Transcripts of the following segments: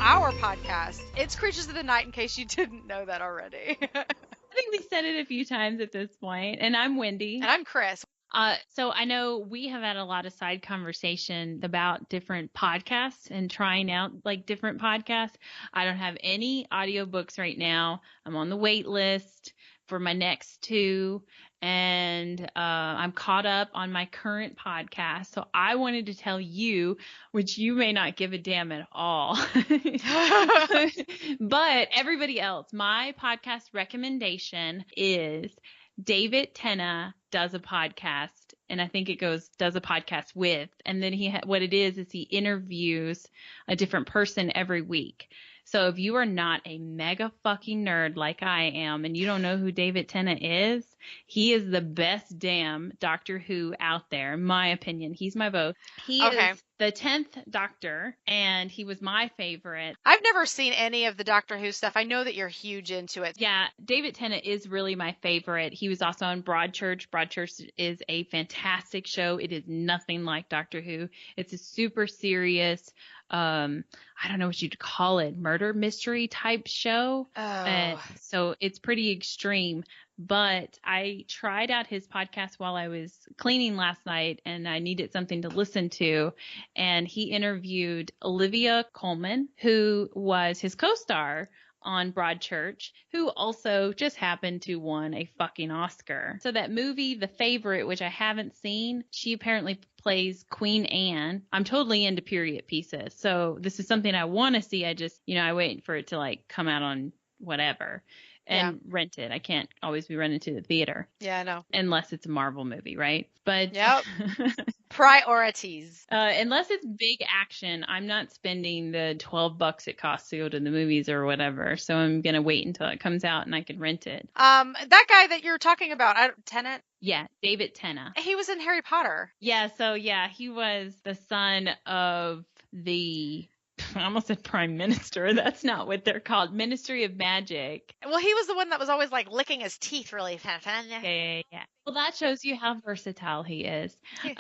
our podcast. It's Creatures of the Night, in case you didn't know that already. I think we said it a few times at this point. And I'm Wendy. And I'm Chris. So I know we have had a lot of side conversation about different podcasts and trying out like different podcasts. I don't have any audiobooks right now. I'm on the wait list for my next two. And I'm caught up on my current podcast. So I wanted to tell you, which you may not give a damn at all, but everybody else, my podcast recommendation is David Tennant does a podcast, and I think it goes does a podcast with, and then what it is he interviews a different person every week. So if you are not a mega fucking nerd like I am and you don't know who David Tennant is, he is the best damn Doctor Who out there, in my opinion. He's my vote. He is the 10th Doctor, and he was my favorite. I've never seen any of the Doctor Who stuff. I know that you're huge into it. Yeah, David Tennant is really my favorite. He was also on Broadchurch. Broadchurch is a fantastic show. It is nothing like Doctor Who. It's a super serious, I don't know what you'd call it, murder mystery type show. So it's pretty extreme. But I tried out his podcast while I was cleaning last night, and I needed something to listen to. And he interviewed Olivia Colman, who was his co-star on Broadchurch, who also just happened to won a fucking Oscar. So that movie, The Favorite, which I haven't seen, she apparently plays Queen Anne. I'm totally into period pieces. So this is something I want to see. I just, I wait for it to like come out on whatever. And rent it. I can't always be running to the theater. Yeah, I know. Unless it's a Marvel movie, right? But yep. Priorities. Unless it's big action, I'm not spending the $12 it costs to go to the movies or whatever. So I'm gonna wait until it comes out and I can rent it. That guy that you're talking about, Tennant. Yeah, David Tennant. He was in Harry Potter. Yeah. So he was the son of the. I almost said Prime Minister. That's not what they're called. Ministry of Magic. Well, he was the one that was always like licking his teeth really. Yeah. Well, that shows you how versatile he is. He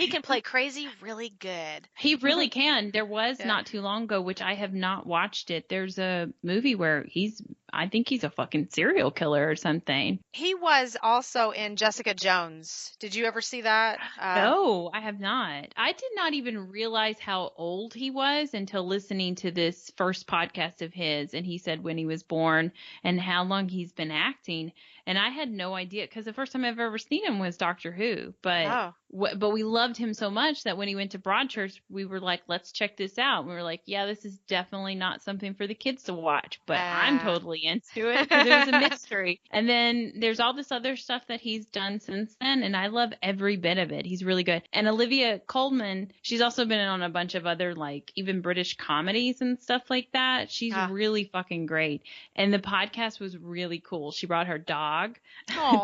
can play crazy really good. He really can. There was not too long ago, which I have not watched it. There's a movie where I think he's a fucking serial killer or something. He was also in Jessica Jones. Did you ever see that? No, I have not. I did not even realize how old he was until listening to this first podcast of his. And he said when he was born and how long he's been acting. And I had no idea, because the first time I've ever seen him was Doctor Who. But we loved him so much that when he went to Broadchurch, we were like, let's check this out. And we were like, yeah, this is definitely not something for the kids to watch. But I'm totally into it because it was a mystery. And then there's all this other stuff that he's done since then. And I love every bit of it. He's really good. And Olivia Colman, she's also been on a bunch of other like even British comedies and stuff like that. She's really fucking great. And the podcast was really cool. She brought her dog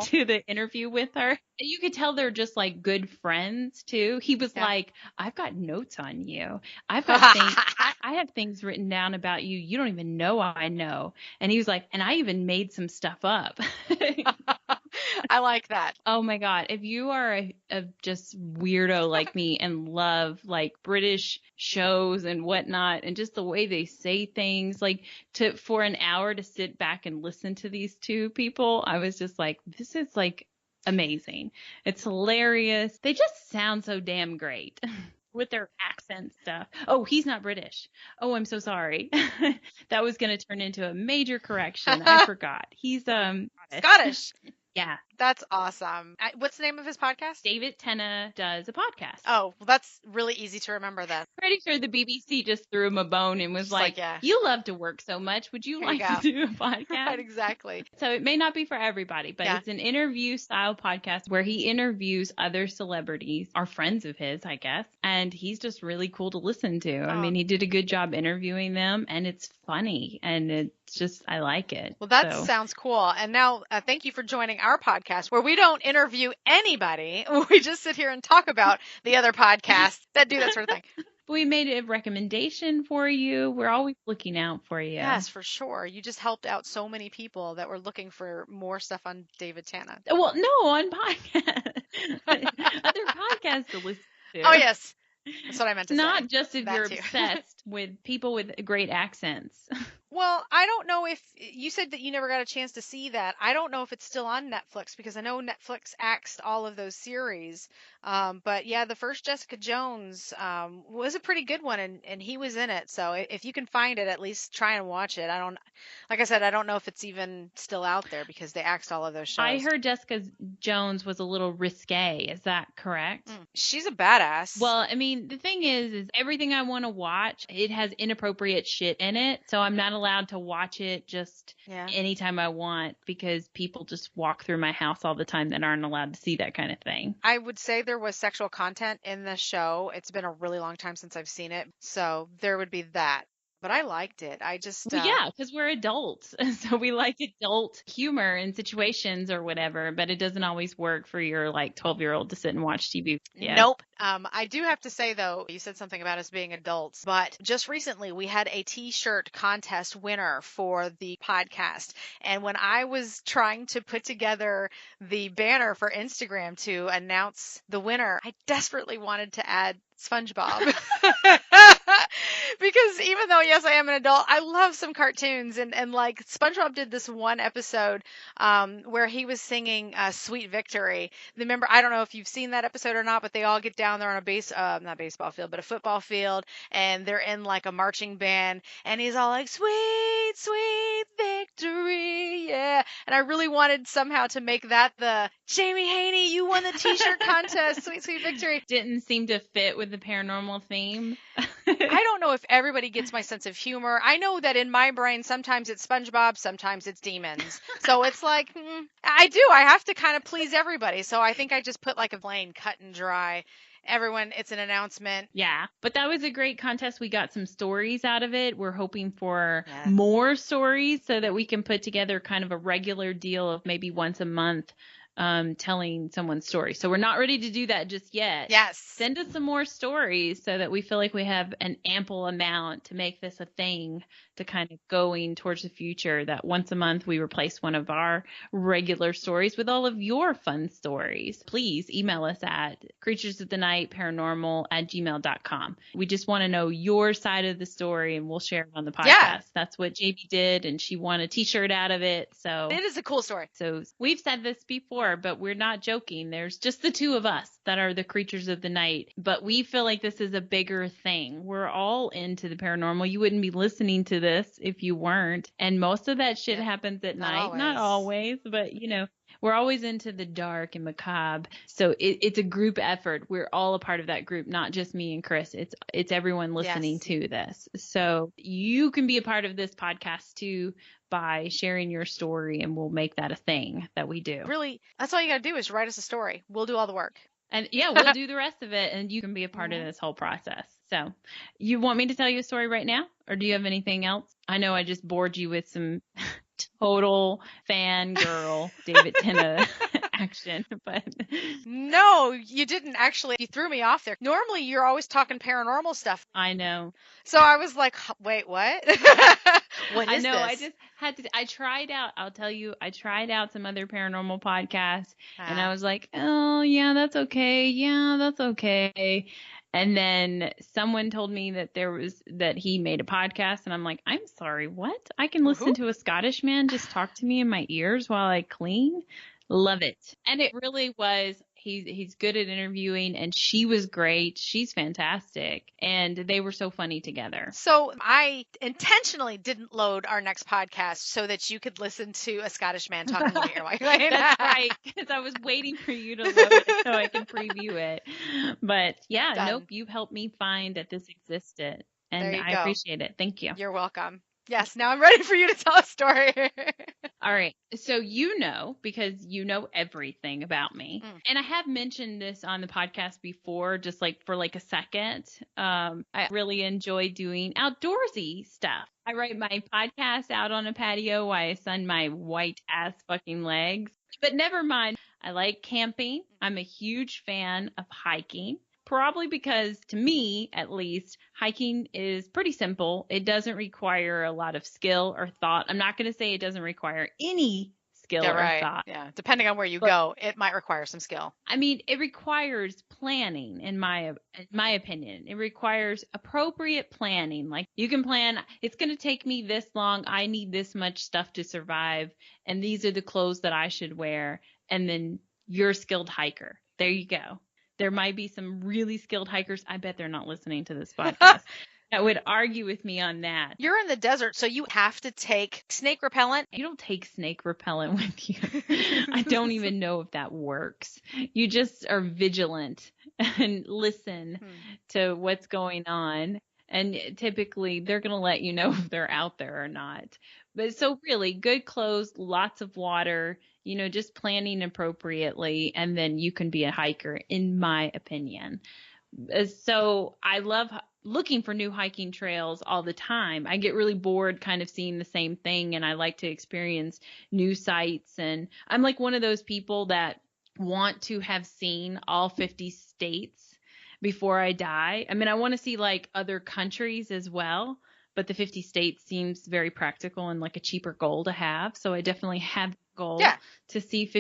to the interview with her. And you could tell they're just like good friends too. He was like, I've got notes on you. I've got things. I have things written down about you. You don't even know I know. And he was like, and I even made some stuff up. I like that. Oh my God. If you are a just weirdo like me and love like British shows and whatnot, and just the way they say things, like for an hour to sit back and listen to these two people, I was just like, this is like amazing. It's hilarious. They just sound so damn great. With their accent stuff. Oh, he's not British. Oh, I'm so sorry. That was going to turn into a major correction. I forgot. He's Scottish. Yeah. That's awesome. What's the name of his podcast? David Tennant does a podcast. Oh, well, that's really easy to remember then. Pretty sure the BBC just threw him a bone and was like, you love to work so much. Would you like to do a podcast? Right, exactly. So it may not be for everybody, but it's an interview style podcast where he interviews other celebrities, or friends of his, I guess. And he's just really cool to listen to. I mean, he did a good job interviewing them, and it's funny, and it's just, I like it. Well, that sounds cool. And now thank you for joining our podcast, where we don't interview anybody. We just sit here and talk about the other podcasts that do that sort of thing. We made a recommendation for you. We're always looking out for you. Yes, for sure. You just helped out so many people that were looking for more stuff on David Tennant. Well, no, on podcast. Other podcasts to listen to. Oh, yes. That's what I meant to say. Not just if That you're too. obsessed with people with great accents. Well, I don't know if you said that you never got a chance to see that. I don't know if it's still on Netflix because I know Netflix axed all of those series. But yeah, the first Jessica Jones was a pretty good one, and he was in it. So if you can find it, at least try and watch it. Like I said, I don't know if it's even still out there because they axed all of those shows. I heard Jessica Jones was a little risque. Is that correct? She's a badass. Well, I mean, the thing is everything I want to watch, it has inappropriate shit in it. So I'm not allowed to watch it just anytime I want because people just walk through my house all the time that aren't allowed to see that kind of thing. I would say there was sexual content in the show. It's been a really long time since I've seen it. So there would be that. But I liked it. I just well, yeah, because we're adults, so we like adult humor in situations or whatever. But it doesn't always work for your 12-year-old to sit and watch TV. Yeah. Nope. I do have to say though, you said something about us being adults, but just recently we had a T-shirt contest winner for the podcast, and when I was trying to put together the banner for Instagram to announce the winner, I desperately wanted to add SpongeBob. Because even though, yes, I am an adult, I love some cartoons. And like SpongeBob did this one episode where he was singing Sweet Victory. Remember, I don't know if you've seen that episode or not, but they all get down there on a not baseball field, but a football field. And they're in like a marching band. And he's all like, sweet, sweet victory. Yeah. And I really wanted somehow to make that the Jamie Haney, you won the T-shirt contest. Sweet, sweet victory. Didn't seem to fit with the paranormal theme. I don't know if everybody gets my sense of humor. I know that in my brain, sometimes it's SpongeBob, sometimes it's demons. So it's like, I have to kind of please everybody. So I think I just put like a plain cut and dry. Everyone, it's an announcement. Yeah, but that was a great contest. We got some stories out of it. We're hoping for more stories so that we can put together kind of a regular deal of maybe once a month telling someone's story. So we're not ready to do that just yet. Yes. Send us some more stories so that we feel like we have an ample amount to make this a thing to kind of going towards the future, that once a month we replace one of our regular stories with all of your fun stories. Please email us at creaturesofthenightparanormal@gmail.com. We just want to know your side of the story and we'll share it on the podcast. Yeah. That's what JB did, and she won a T-shirt out of it. So it is a cool story. So we've said this before, but we're not joking. There's just the two of us that are the creatures of the night, but we feel like this is a bigger thing. We're all into the paranormal. You wouldn't be listening to this if you weren't. And most of that shit happens at night. Not always, but we're always into the dark and macabre. So it's a group effort. We're all a part of that group, not just me and Chris. It's everyone listening to this. So you can be a part of this podcast too by sharing your story, and we'll make that a thing that we do. Really, that's all you got to do is write us a story. We'll do all the work. And we'll do the rest of it, and you can be a part of this whole process. So you want me to tell you a story right now, or do you have anything else? I know I just bored you with some total fangirl David Tennant action, but no, you didn't actually. You threw me off there. Normally, you're always talking paranormal stuff. I know. So I was like, wait, what? What is I know. This? I just had to. I tried out. I'll tell you. I tried out some other paranormal podcasts, and I was like, oh yeah, that's okay. Yeah, that's okay. And then someone told me that he made a podcast, and I'm like, I'm sorry, what? I can listen to a Scottish man just talk to me in my ears while I clean? Love it. And it really was. He's good at interviewing, and she was great. She's fantastic. And they were so funny together. So I intentionally didn't load our next podcast so that you could listen to a Scottish man talking to your wife. That's right, because I was waiting for you to load it so I can preview it. But yeah, nope, you've helped me find that this existed. And I appreciate it. Thank you. You're welcome. Yes, now I'm ready for you to tell a story. All right. So because you know everything about me. And I have mentioned this on the podcast before, just like for like a second. I really enjoy doing outdoorsy stuff. I write my podcast out on a patio while I sun my white ass fucking legs. But never mind. I like camping. I'm a huge fan of hiking. Probably because, to me, at least, hiking is pretty simple. It doesn't require a lot of skill or thought. I'm not going to say it doesn't require any skill Yeah, or right. thought. Yeah. Depending on where you But go, it might require some skill. I mean, it requires planning in my opinion. It requires appropriate planning. Like you can plan, it's going to take me this long. I need this much stuff to survive. And these are the clothes that I should wear. And then you're a skilled hiker. There you go. There might be some really skilled hikers. I bet they're not listening to this podcast. That would argue with me on that. You're in the desert, so you have to take snake repellent. You don't take snake repellent with you. I don't even know if that works. You just are vigilant and listen to what's going on. And typically they're going to let you know if they're out there or not. But so really good clothes, lots of water, just planning appropriately. And then you can be a hiker, in my opinion. So I love looking for new hiking trails all the time. I get really bored kind of seeing the same thing, and I like to experience new sites. And I'm like one of those people that want to have seen all 50 states before I die. I mean, I want to see like other countries as well, but the 50 states seems very practical and like a cheaper goal to have. So I definitely have the goal to see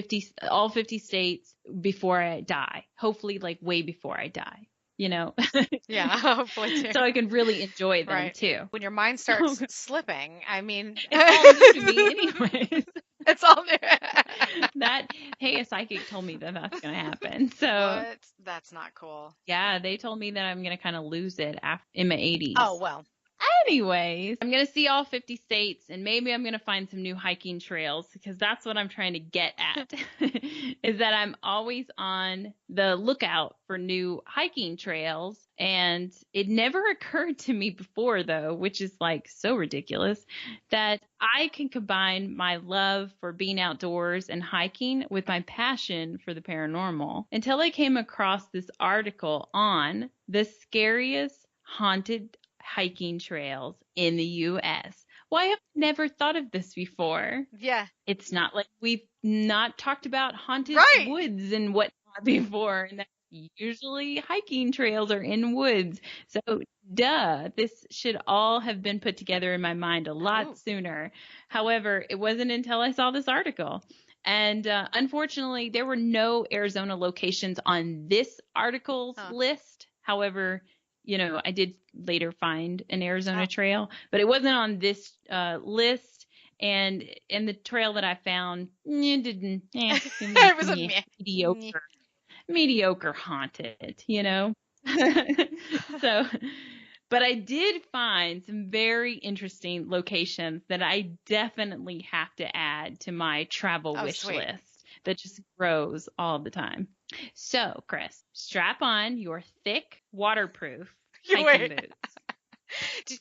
all 50 states before I die. Hopefully like way before I die. Yeah, hopefully too. So I can really enjoy them too. When your mind starts slipping, I mean, it's all new to me anyways. It's all new. Hey, a psychic told me that that's going to happen. So what? That's not cool. Yeah, they told me that I'm going to kind of lose it in my 80s. Oh, well. Anyways, I'm going to see all 50 states, and maybe I'm going to find some new hiking trails, because that's what I'm trying to get at, is that I'm always on the lookout for new hiking trails. And it never occurred to me before, though, which is like so ridiculous, that I can combine my love for being outdoors and hiking with my passion for the paranormal, until I came across this article on the scariest haunted hiking trails in the U.S. Well, I have never thought of this before. Yeah. It's not like we've not talked about haunted woods and whatnot before. And that usually hiking trails are in woods. So, this should all have been put together in my mind a lot sooner. However, it wasn't until I saw this article. And unfortunately, there were no Arizona locations on this article's list. However, I did later find an Arizona trail, but it wasn't on this list. And the trail that I found it was mediocre haunted, So, but I did find some very interesting locations that I definitely have to add to my travel wish list that just grows all the time. So, Chris, strap on your thick, waterproof hiking boots.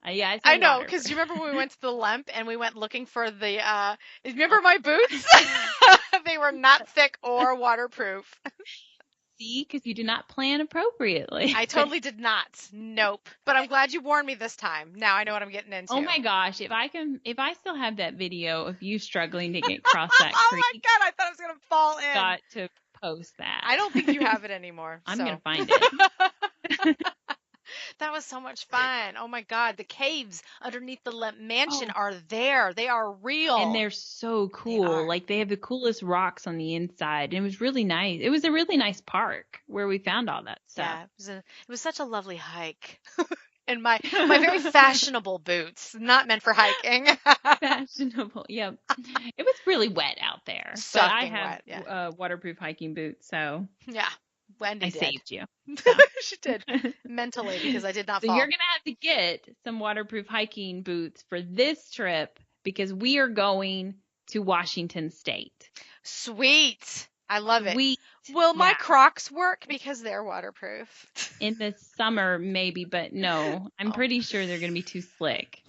I know, because you remember when we went to the Lemp and we went looking for the, remember my boots? They were not thick or waterproof. See, because you do not plan appropriately. I totally did not. Nope. But I'm glad you warned me this time. Now I know what I'm getting into. Oh my gosh. If I still have that video of you struggling to get across that creek. Oh my God, I thought I was going to fall in. Got to post that. I don't think you have it anymore. I'm going to find it. That was so much fun. Oh my God. The caves underneath the Lemp Mansion are there. They are real. And they're so cool. Like they have the coolest rocks on the inside. And it was really nice. It was a really nice park where we found all that stuff. Yeah, it was such a lovely hike. And my very fashionable boots, not meant for hiking. Fashionable. Yep. It was really wet out there. Sucking but I have wet, waterproof hiking boots, so yeah. Wendy did. saved you. So. She did. Mentally, because I did not fall. So you're going to have to get some waterproof hiking boots for this trip, because we are going to Washington State. Sweet. I love it. Sweet. Will my Crocs work, because they're waterproof? In the summer, maybe, but no. I'm pretty sure they're going to be too slick.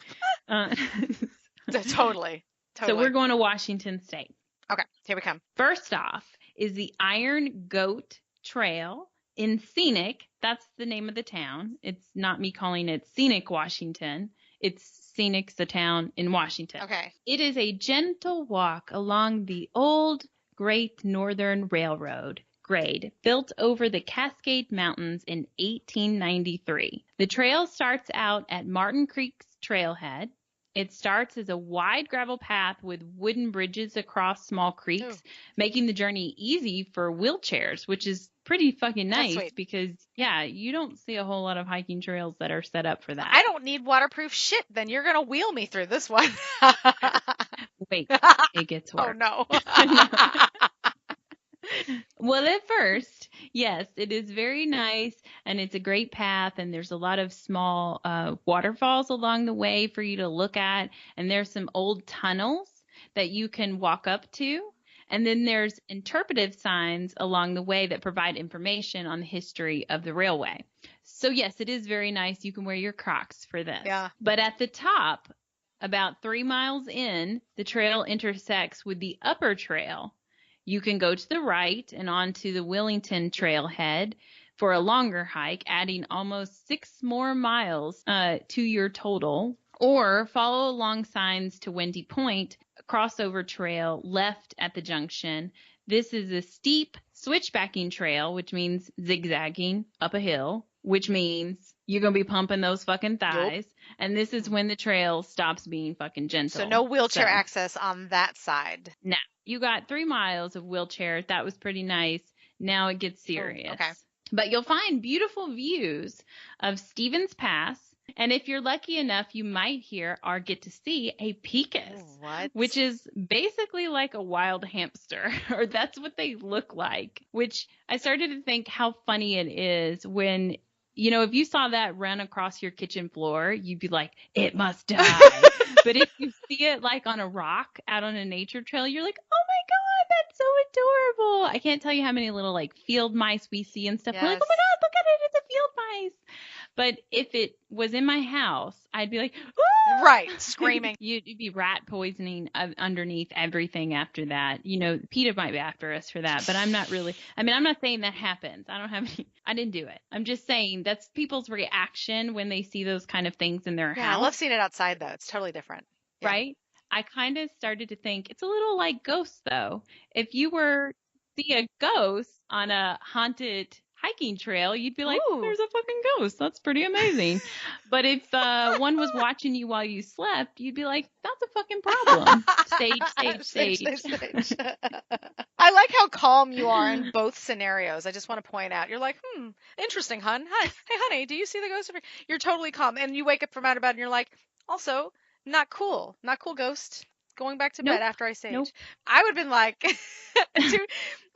Totally. So we're going to Washington State. Okay, here we come. First off is the Iron Goat Trail in Scenic. That's the name of the town. It's not me calling it Scenic, Washington. It's Scenic's the town in Washington. Okay. It is a gentle walk along the old Great Northern Railroad grade built over the Cascade Mountains in 1893. The trail starts out at Martin Creek's trailhead It starts as a wide gravel path with wooden bridges across small creeks, making the journey easy for wheelchairs, which is pretty fucking nice because, yeah, you don't see a whole lot of hiking trails that are set up for that. I don't need waterproof shit. Then you're going to wheel me through this one. Wait, it gets worse. Oh, no. Well, at first, yes, it is very nice, and it's a great path, and there's a lot of small waterfalls along the way for you to look at, and there's some old tunnels that you can walk up to, and then there's interpretive signs along the way that provide information on the history of the railway. So, yes, it is very nice. You can wear your Crocs for this. Yeah. But at the top, about 3 miles in, the trail intersects with the upper trail. You can go to the right and onto the Wellington trailhead for a longer hike, adding almost 6 more miles to your total, or follow along signs to Wendy Point, a crossover trail left at the junction. This is a steep switchbacking trail, which means zigzagging up a hill, which means you're going to be pumping those fucking thighs. Yep. And this is when the trail stops being fucking gentle. So no wheelchair access on that side. No. You got 3 miles of wheelchair. That was pretty nice. Now it gets serious. Oh, okay. But you'll find beautiful views of Stevens Pass. And if you're lucky enough, you might hear or get to see a pecus, which is basically like a wild hamster, or that's what they look like, which I started to think how funny it is when, you know, if you saw that run across your kitchen floor, you'd be like, it must die. But if you see it like on a rock out on a nature trail, you're like, oh my God, that's so adorable. I can't tell you how many little like field mice we see and stuff. Yes. We're like, oh my God, look at it. It's a field mice. But if it was in my house, I'd be like, oh! Right, screaming. You'd be rat poisoning underneath everything after that. You know, PETA might be after us for that, but I'm not really. I mean, I'm not saying that happens. I didn't do it. I'm just saying that's people's reaction when they see those kind of things in their house. Yeah, I love seeing it outside, though. It's totally different. Yeah. Right? I kind of started to think it's a little like ghosts, though. If you were to see a ghost on a haunted hiking trail, you'd be like, oh, there's a fucking ghost. That's pretty amazing. But if one was watching you while you slept, you'd be like, that's a fucking problem. Sage. I like how calm you are in both scenarios. I just want to point out, you're like, interesting, hun. Hi. Hey, honey, do you see the ghost? You're totally calm. And you wake up from out of bed and you're like, also, not cool. Not cool, ghost. Going back to bed after I sage. Nope. I would have been like,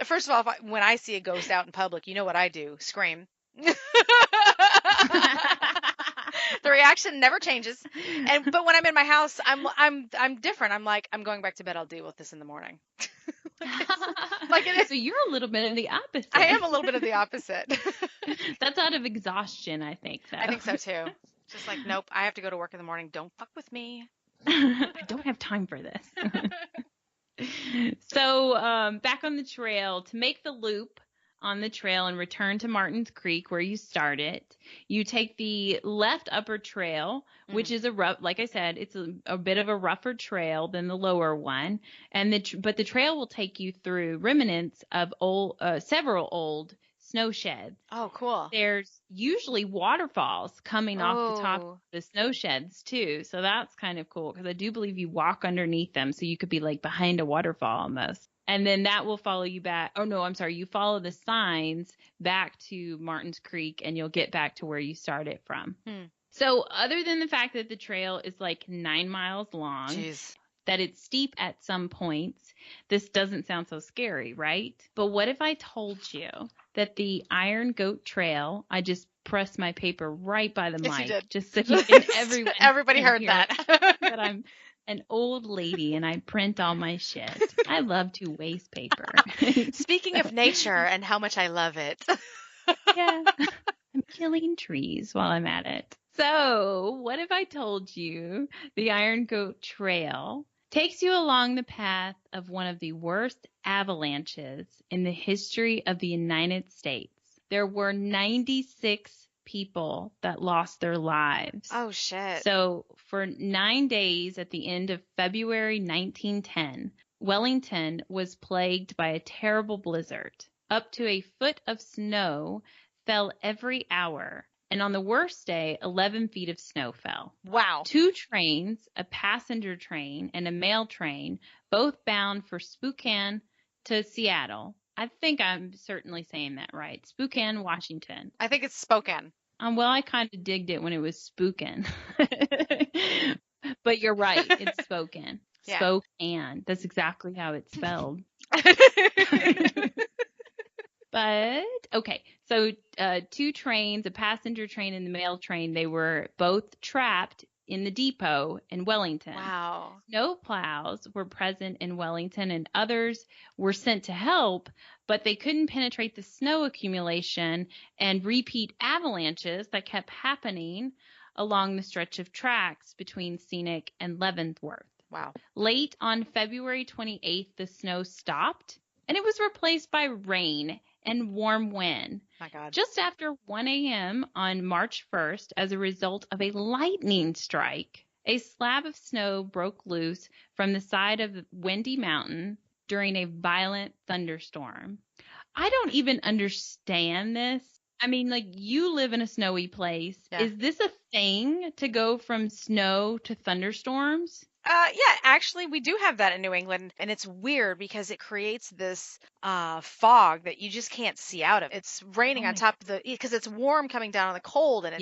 first of all, when I see a ghost out in public, you know what I do? Scream. The reaction never changes. But when I'm in my house, I'm different. I'm like, I'm going back to bed. I'll deal with this in the morning. Like it is. So you're a little bit of the opposite. I am a little bit of the opposite. That's out of exhaustion, I think. Though. I think so too. Just like, nope, I have to go to work in the morning. Don't fuck with me. I don't have time for this. So back on the trail, to make the loop on the trail and return to Martin's Creek where you started, you take the left upper trail, which is a rough, like I said, it's a bit of a rougher trail than the lower one. But the trail will take you through remnants of several old snow sheds. Oh, cool. There's usually waterfalls coming off the top of the snow sheds too. So that's kind of cool because I do believe you walk underneath them. So you could be like behind a waterfall almost. And then that will follow you back. Oh, no, I'm sorry. You follow the signs back to Martin's Creek and you'll get back to where you started from. So other than the fact that the trail is like 9 miles long, that it's steep at some points, this doesn't sound so scary, right? But what if I told you that the Iron Goat Trail, I just pressed my paper right by the mic, just so you can, everybody heard that. That I'm an old lady and I print all my shit. I love to waste paper. Speaking of nature and how much I love it. Yeah, I'm killing trees while I'm at it. So what if I told you the Iron Goat Trail takes you along the path of one of the worst avalanches in the history of the United States? There were 96 people that lost their lives. Oh, shit. So for 9 days at the end of February 1910, Wellington was plagued by a terrible blizzard. Up to a foot of snow fell every hour. And on the worst day, 11 feet of snow fell. Wow. 2 trains, a passenger train and a mail train, both bound for Spokane to Seattle. I think I'm certainly saying that right. Spokane, Washington. I think it's Spokane. Well, I kind of digged it when it was Spokane. But you're right. It's Spokane. Yeah. Spokane. That's exactly how it's spelled. But, okay. So 2 trains, a passenger train and the mail train, they were both trapped in the depot in Wellington. Wow. Snow plows were present in Wellington and others were sent to help, but they couldn't penetrate the snow accumulation and repeat avalanches that kept happening along the stretch of tracks between Scenic and Leavenworth. Wow. Late on February 28th, the snow stopped and it was replaced by rain and warm wind. My God. Just after 1 a.m. on March 1st, as a result of a lightning strike, a slab of snow broke loose from the side of Wendy Mountain during a violent thunderstorm. I don't even understand this. I mean, like, you live in a snowy place. Yeah. Is this a thing to go from snow to thunderstorms? Yeah, actually, we do have that in New England, and it's weird because it creates this fog that you just can't see out of. It's raining on top of because it's warm coming down on the cold, and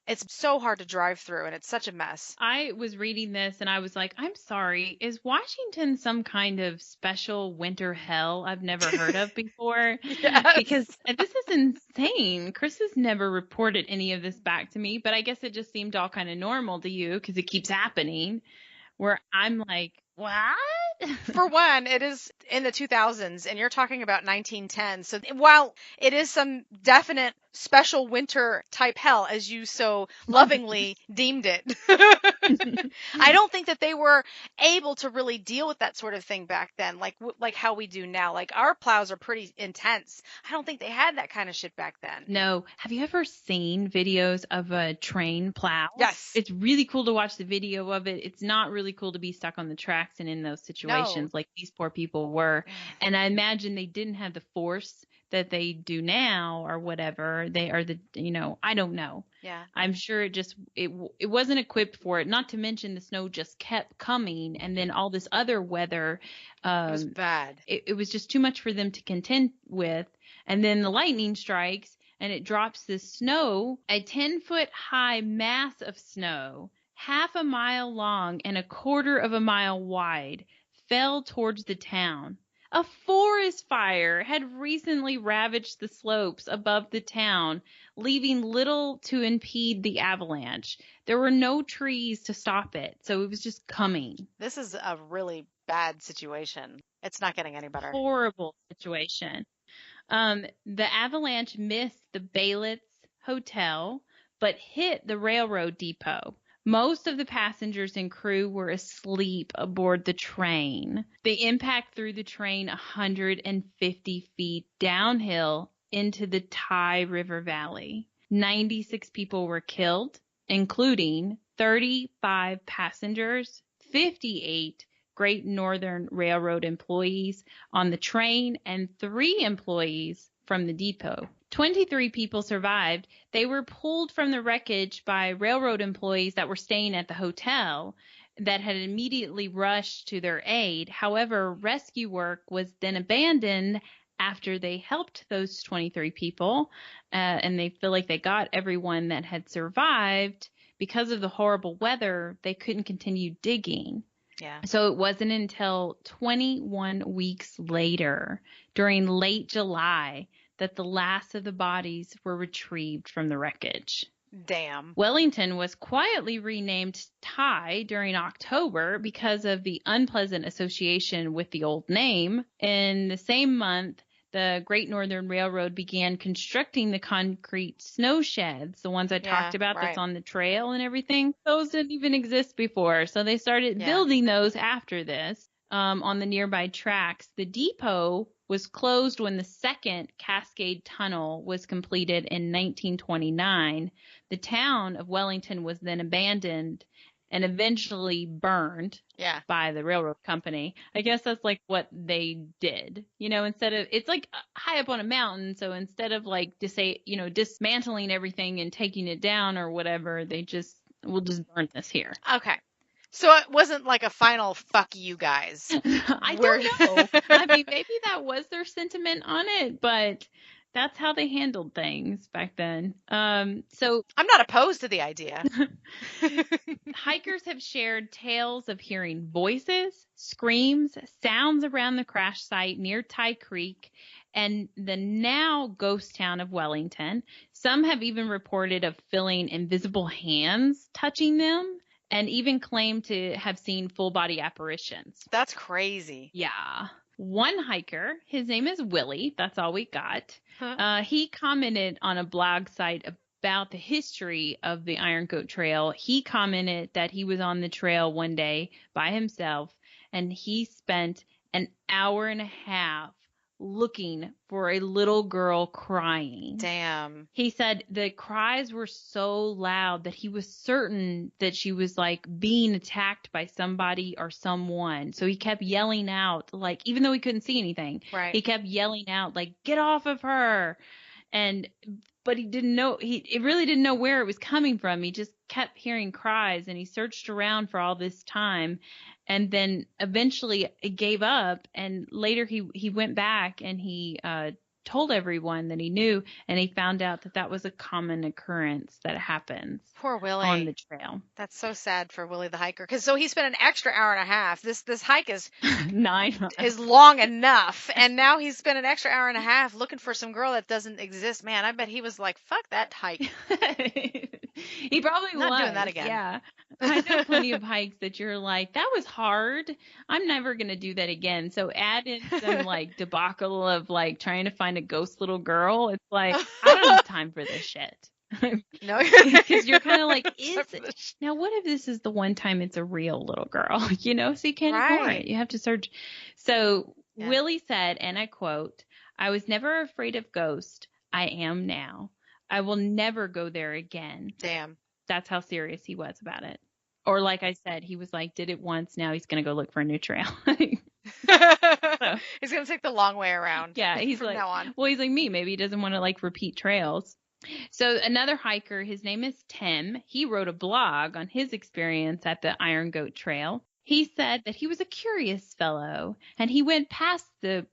it's so hard to drive through, and it's such a mess. I was reading this, and I was like, I'm sorry, is Washington some kind of special winter hell I've never heard of before? Yes. Because this is insane. Chris has never reported any of this back to me, but I guess it just seemed all kind of normal to you because it keeps happening. Where I'm like, what? For one, it is in the 2000s, and you're talking about 1910. So while it is some definite special winter type hell, as you so lovingly deemed it, I don't think that they were able to really deal with that sort of thing back then, like how we do now. Like, our plows are pretty intense. I don't think they had that kind of shit back then. No. Have you ever seen videos of a train plow? Yes. It's really cool to watch the video of it. It's not really cool to be stuck on the tracks and in those situations like these poor people were. And I imagine they didn't have the force that they do now or whatever. They are I don't know. Yeah. I'm sure it wasn't equipped for it. Not to mention the snow just kept coming, and then all this other weather. It was bad. It was just too much for them to contend with. And then the lightning strikes and it drops the snow, a 10-foot high mass of snow, half a mile long and a quarter of a mile wide, fell towards the town. A forest fire had recently ravaged the slopes above the town, leaving little to impede the avalanche. There were no trees to stop it, so it was just coming. This is a really bad situation. It's not getting any better. Horrible situation. The avalanche missed the Baylitz Hotel, but hit the railroad depot. Most of the passengers and crew were asleep aboard the train. The impact threw the train 150 feet downhill into the Tye River Valley. 96 people were killed, including 35 passengers, 58 Great Northern Railroad employees on the train, and 3 employees from the depot. 23 people survived. They were pulled from the wreckage by railroad employees that were staying at the hotel that had immediately rushed to their aid. However, rescue work was then abandoned after they helped those 23 people, and they feel like they got everyone that had survived. Because of the horrible weather, they couldn't continue digging. Yeah. So it wasn't until 21 weeks later, during late July, that the last of the bodies were retrieved from the wreckage. Damn. Wellington was quietly renamed Tye during October because of the unpleasant association with the old name. In the same month, the Great Northern Railroad began constructing the concrete snow sheds, the ones I talked about that's on the trail and everything. Those didn't even exist before. So they started building those after this on the nearby tracks. The depot was closed when the second Cascade Tunnel was completed in 1929. The town of Wellington was then abandoned, and eventually burned Yeah. by the railroad company. I guess that's like what they did, instead of, it's like high up on a mountain. So instead of like dismantling everything and taking it down or whatever, we'll just burn this here. Okay. So it wasn't like a final fuck you guys. I don't know. I mean, maybe that was their sentiment on it, but that's how they handled things back then. So I'm not opposed to the idea. Hikers have shared tales of hearing voices, screams, sounds around the crash site near Tie Creek and the now ghost town of Wellington. Some have even reported of feeling invisible hands touching them and even claimed to have seen full body apparitions. That's crazy. Yeah. One hiker, his name is Willie, that's all we got. Huh. He commented on a blog site about the history of the Iron Goat Trail. He commented that he was on the trail one day by himself, and he spent an hour and a half looking for a little girl crying. Damn. He said the cries were so loud that he was certain that she was like being attacked by somebody or someone. So he kept yelling out, like, even though he couldn't see anything, Right. he kept yelling out, like, get off of her. But he didn't know, he really didn't know where it was coming from. He just kept hearing cries, and he searched around for all this time. And then eventually it gave up, and later he went back and he told everyone that he knew, and he found out that was a common occurrence that happens. Poor Willie. On the trail. That's so sad for Willie the hiker. So he spent an extra hour and a half. This hike is 9 months. Is long enough, and now he's spent an extra hour and a half looking for some girl that doesn't exist. Man, I bet he was like, fuck that hike. He probably was. Not doing that again. Yeah. I know plenty of hikes that you're like, that was hard. I'm never going to do that again. So add in some like debacle of like trying to find a ghost little girl. It's like, I don't have time for this shit. No, because you're kind of like, now what if this is the one time it's a real little girl, so you can't ignore it. You have to search. So yeah. Willie said, and I quote, I was never afraid of ghosts. I am now. I will never go there again. Damn. That's how serious he was about it. Or like I said, he was like, did it once. Now he's going to go look for a new trail. So, he's going to take the long way around. Yeah. He's from like, now on. Well, he's like me. Maybe he doesn't want to like repeat trails. So another hiker, his name is Tim. He wrote a blog on his experience at the Iron Goat Trail. He said that he was a curious fellow, and he went past the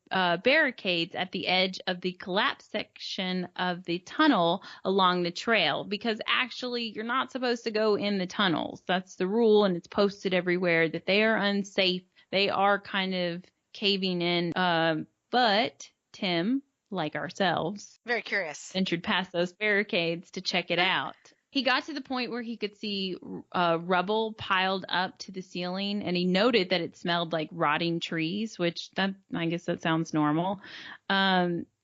barricades at the edge of the collapsed section of the tunnel along the trail, because actually you're not supposed to go in the tunnels. That's the rule, and it's posted everywhere that they are unsafe. They are kind of caving in, but Tim, like ourselves, very curious, ventured past those barricades to check it out. He got to the point where he could see rubble piled up to the ceiling, and he noted that it smelled like rotting trees, which I guess that sounds normal.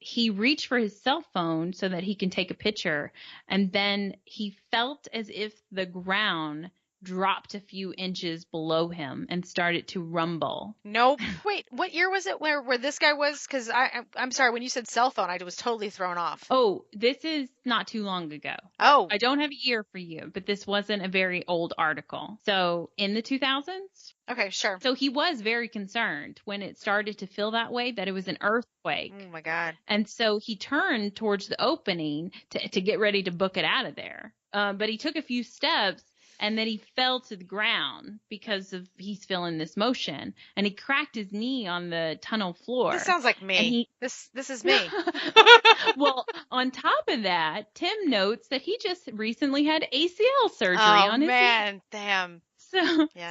He reached for his cell phone so that he can take a picture, and then he felt as if the ground dropped a few inches below him and started to rumble. Nope. Wait, what year was it where this guy was? Because I'm sorry, when you said cell phone, I was totally thrown off. Oh, this is not too long ago. Oh. I don't have a year for you, but this wasn't a very old article. So in the 2000s? Okay, sure. So he was very concerned when it started to feel that way, that it was an earthquake. Oh my God. And so he turned towards the opening to get ready to book it out of there. But he took a few steps, and then he fell to the ground because he's feeling this motion, and he cracked his knee on the tunnel floor. This sounds like me. This is me. Well, on top of that, Tim notes that he just recently had ACL surgery on his knee. Oh man, damn.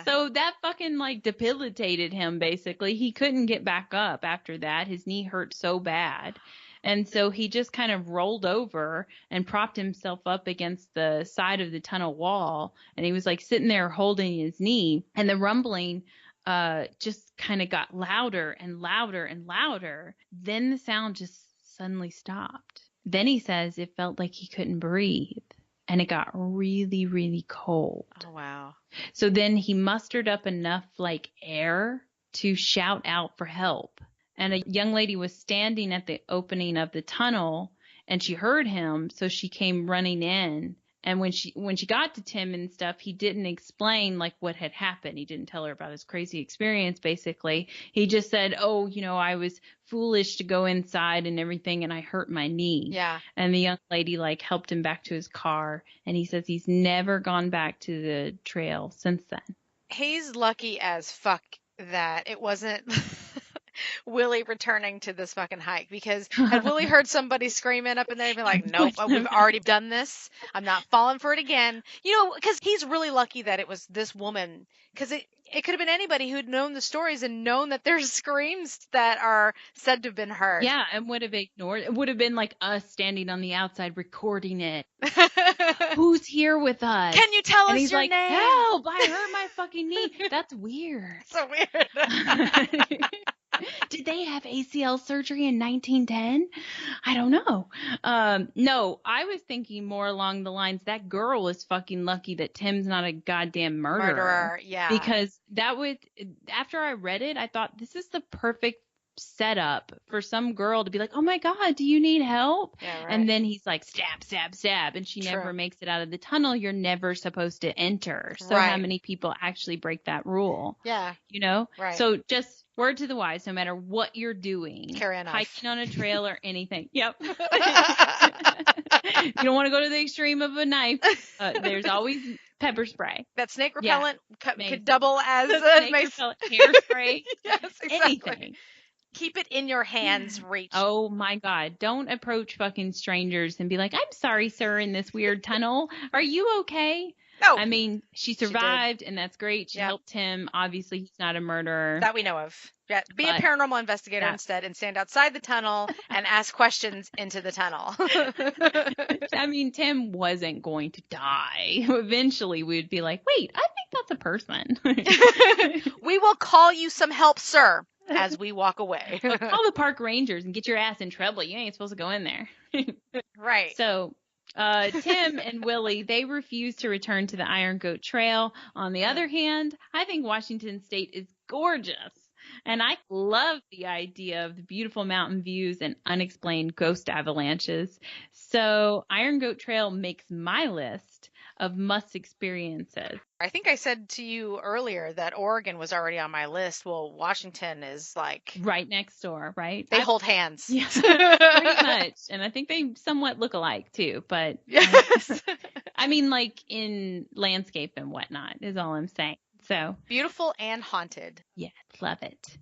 So that fucking like debilitated him basically. He couldn't get back up after that. His knee hurt so bad. And so he just kind of rolled over and propped himself up against the side of the tunnel wall. And he was like sitting there holding his knee. And the rumbling just kind of got louder and louder and louder. Then the sound just suddenly stopped. Then he says it felt like he couldn't breathe. And it got really, really cold. Oh, wow. So then he mustered up enough like air to shout out for help. And a young lady was standing at the opening of the tunnel, and she heard him, so she came running in And when she got to Tim and stuff, he didn't explain like what had happened. He didn't tell her about his crazy experience, basically. He just said, oh, I was foolish to go inside and everything, and I hurt my knee. Yeah. And the young lady like helped him back to his car, and he says he's never gone back to the trail since then. He's lucky as fuck that it wasn't Willie returning to this fucking hike, because had Willie heard somebody screaming up in there, he'd be like, nope, we've already done this. I'm not falling for it again. Because he's really lucky that it was this woman, because it could have been anybody who'd known the stories and known that there's screams that are said to have been heard. Yeah, and would have ignored it. Would have been like us standing on the outside recording it. Who's here with us? Can you tell and us your like, name? Help, I hurt my fucking knee. That's weird. So weird. Did they have ACL surgery in 1910? I don't know. No, I was thinking more along the lines, that girl is fucking lucky that Tim's not a goddamn murderer. Yeah. Because after I read it, I thought this is the perfect setup for some girl to be like, oh my God, do you need help? Yeah, right. And then he's like, stab, stab, stab. And she never makes it out of the tunnel you're never supposed to enter. So how many people actually break that rule? Yeah. Right. So just word to the wise, no matter what you're doing, carry a knife. Hiking on a trail or anything. Yep. You don't want to go to the extreme of a knife. There's always pepper spray. That snake repellent could double as snake repellent, hairspray. Yes, exactly. Anything. Keep it in your hands reach. Oh my God. Don't approach fucking strangers and be like, I'm sorry, sir, in this weird tunnel. Are you okay? No. I mean, she survived, and that's great. She helped him. Obviously, he's not a murderer. That we know of. Yeah, be a paranormal investigator instead and stand outside the tunnel and ask questions into the tunnel. I mean, Tim wasn't going to die. Eventually, we'd be like, wait, I think that's a person. We will call you some help, sir, as we walk away. Call the park rangers and get your ass in trouble. You ain't supposed to go in there. Right. So Tim and Willie, they refuse to return to the Iron Goat Trail. On the other hand, I think Washington State is gorgeous. And I love the idea of the beautiful mountain views and unexplained ghost avalanches. So Iron Goat Trail makes my list of must experiences. I think I said to you earlier that Oregon was already on my list. Well, Washington is like right next door, right? They hold hands. Yes, pretty much. And I think they somewhat look alike too, but yes. I mean, like in landscape and whatnot is all I'm saying. So beautiful and haunted. Yes, love it.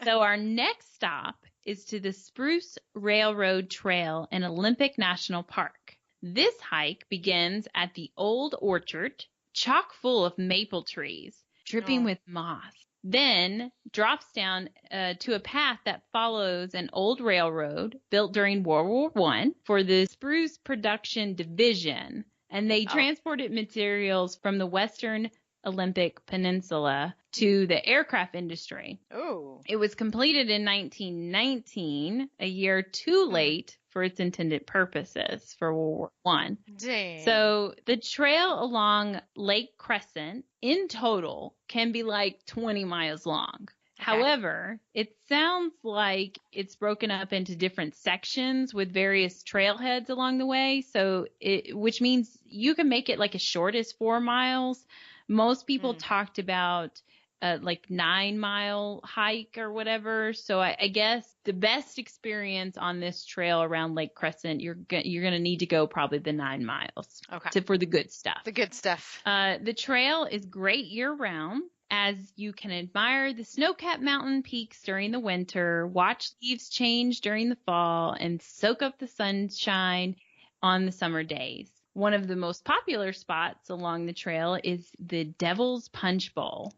So our next stop is to the Spruce Railroad Trail in Olympic National Park. This hike begins at the old orchard, chock full of maple trees, dripping with moss. Then drops down to a path that follows an old railroad built during World War I for the Spruce Production Division. And they transported materials from the Western Olympic Peninsula to the aircraft industry. Oh. It was completed in 1919, a year too late for its intended purposes for World War I. Dang. So the trail along Lake Crescent in total can be like 20 miles long. Okay. However, it sounds like it's broken up into different sections with various trailheads along the way. So which means you can make it like as short as 4 miles. Most people talked about like 9-mile hike or whatever. So I guess the best experience on this trail around Lake Crescent, you're going to need to go probably the 9 miles. Okay. For the good stuff. The good stuff. The trail is great year round, as you can admire the snow-capped mountain peaks during the winter, watch leaves change during the fall, and soak up the sunshine on the summer days. One of the most popular spots along the trail is the Devil's Punch Bowl,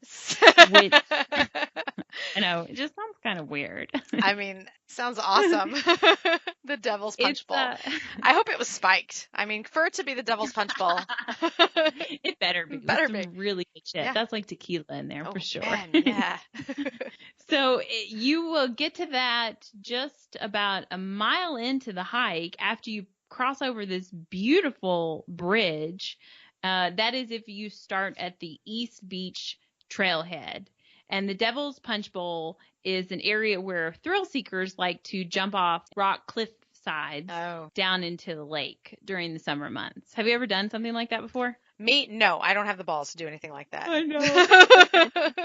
which, I know, it just sounds kind of weird. I mean, sounds awesome. The Devil's Punch Bowl. I hope it was spiked. I mean, for it to be the Devil's Punch Bowl. It better be. Better be. Really good shit. Yeah. That's like tequila in there for sure. Man, yeah. So you will get to that just about a mile into the hike after you cross over this beautiful bridge. That is if you start at the East Beach trailhead. And the Devil's Punch Bowl is an area where thrill seekers like to jump off rock cliffs sides Oh. down into the lake during the summer months. Have you ever done something like that before? Me? No, I don't have the balls to do anything like that. I know.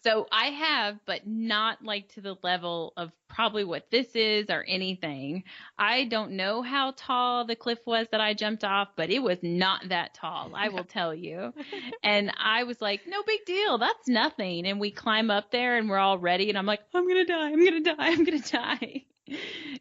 So I have, but not like to the level of probably what this is or anything. I don't know how tall the cliff was that I jumped off, but it was not that tall, I will tell you. And I was like, no big deal. That's nothing. And we climb up there and we're all ready. And I'm like, I'm going to die. I'm going to die. I'm going to die.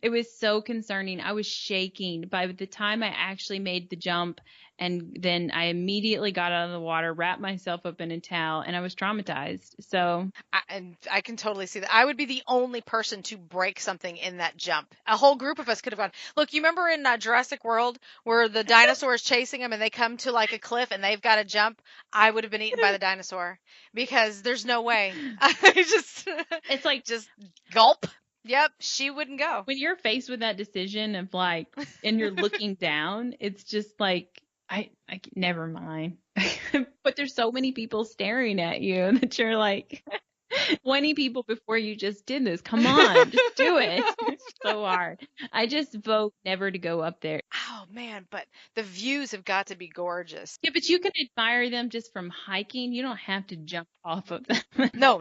It was so concerning. I was shaking by the time I actually made the jump. And then I immediately got out of the water, wrapped myself up in a towel, and I was traumatized. So I can totally see that. I would be the only person to break something in that jump. A whole group of us could have gone. Look, you remember in Jurassic World where the dinosaur is chasing them and they come to like a cliff and they've got to jump? I would have been eaten by the dinosaur because there's no way. it's like just gulp. Yep, she wouldn't go. When you're faced with that decision of like, and you're looking down, it's just like, I never mind. But there's so many people staring at you that you're like, 20 people before you just did this. Come on, just do it. It's so hard. I just vote never to go up there. Oh man, but the views have got to be gorgeous. Yeah, but you can admire them just from hiking. You don't have to jump off of them. No.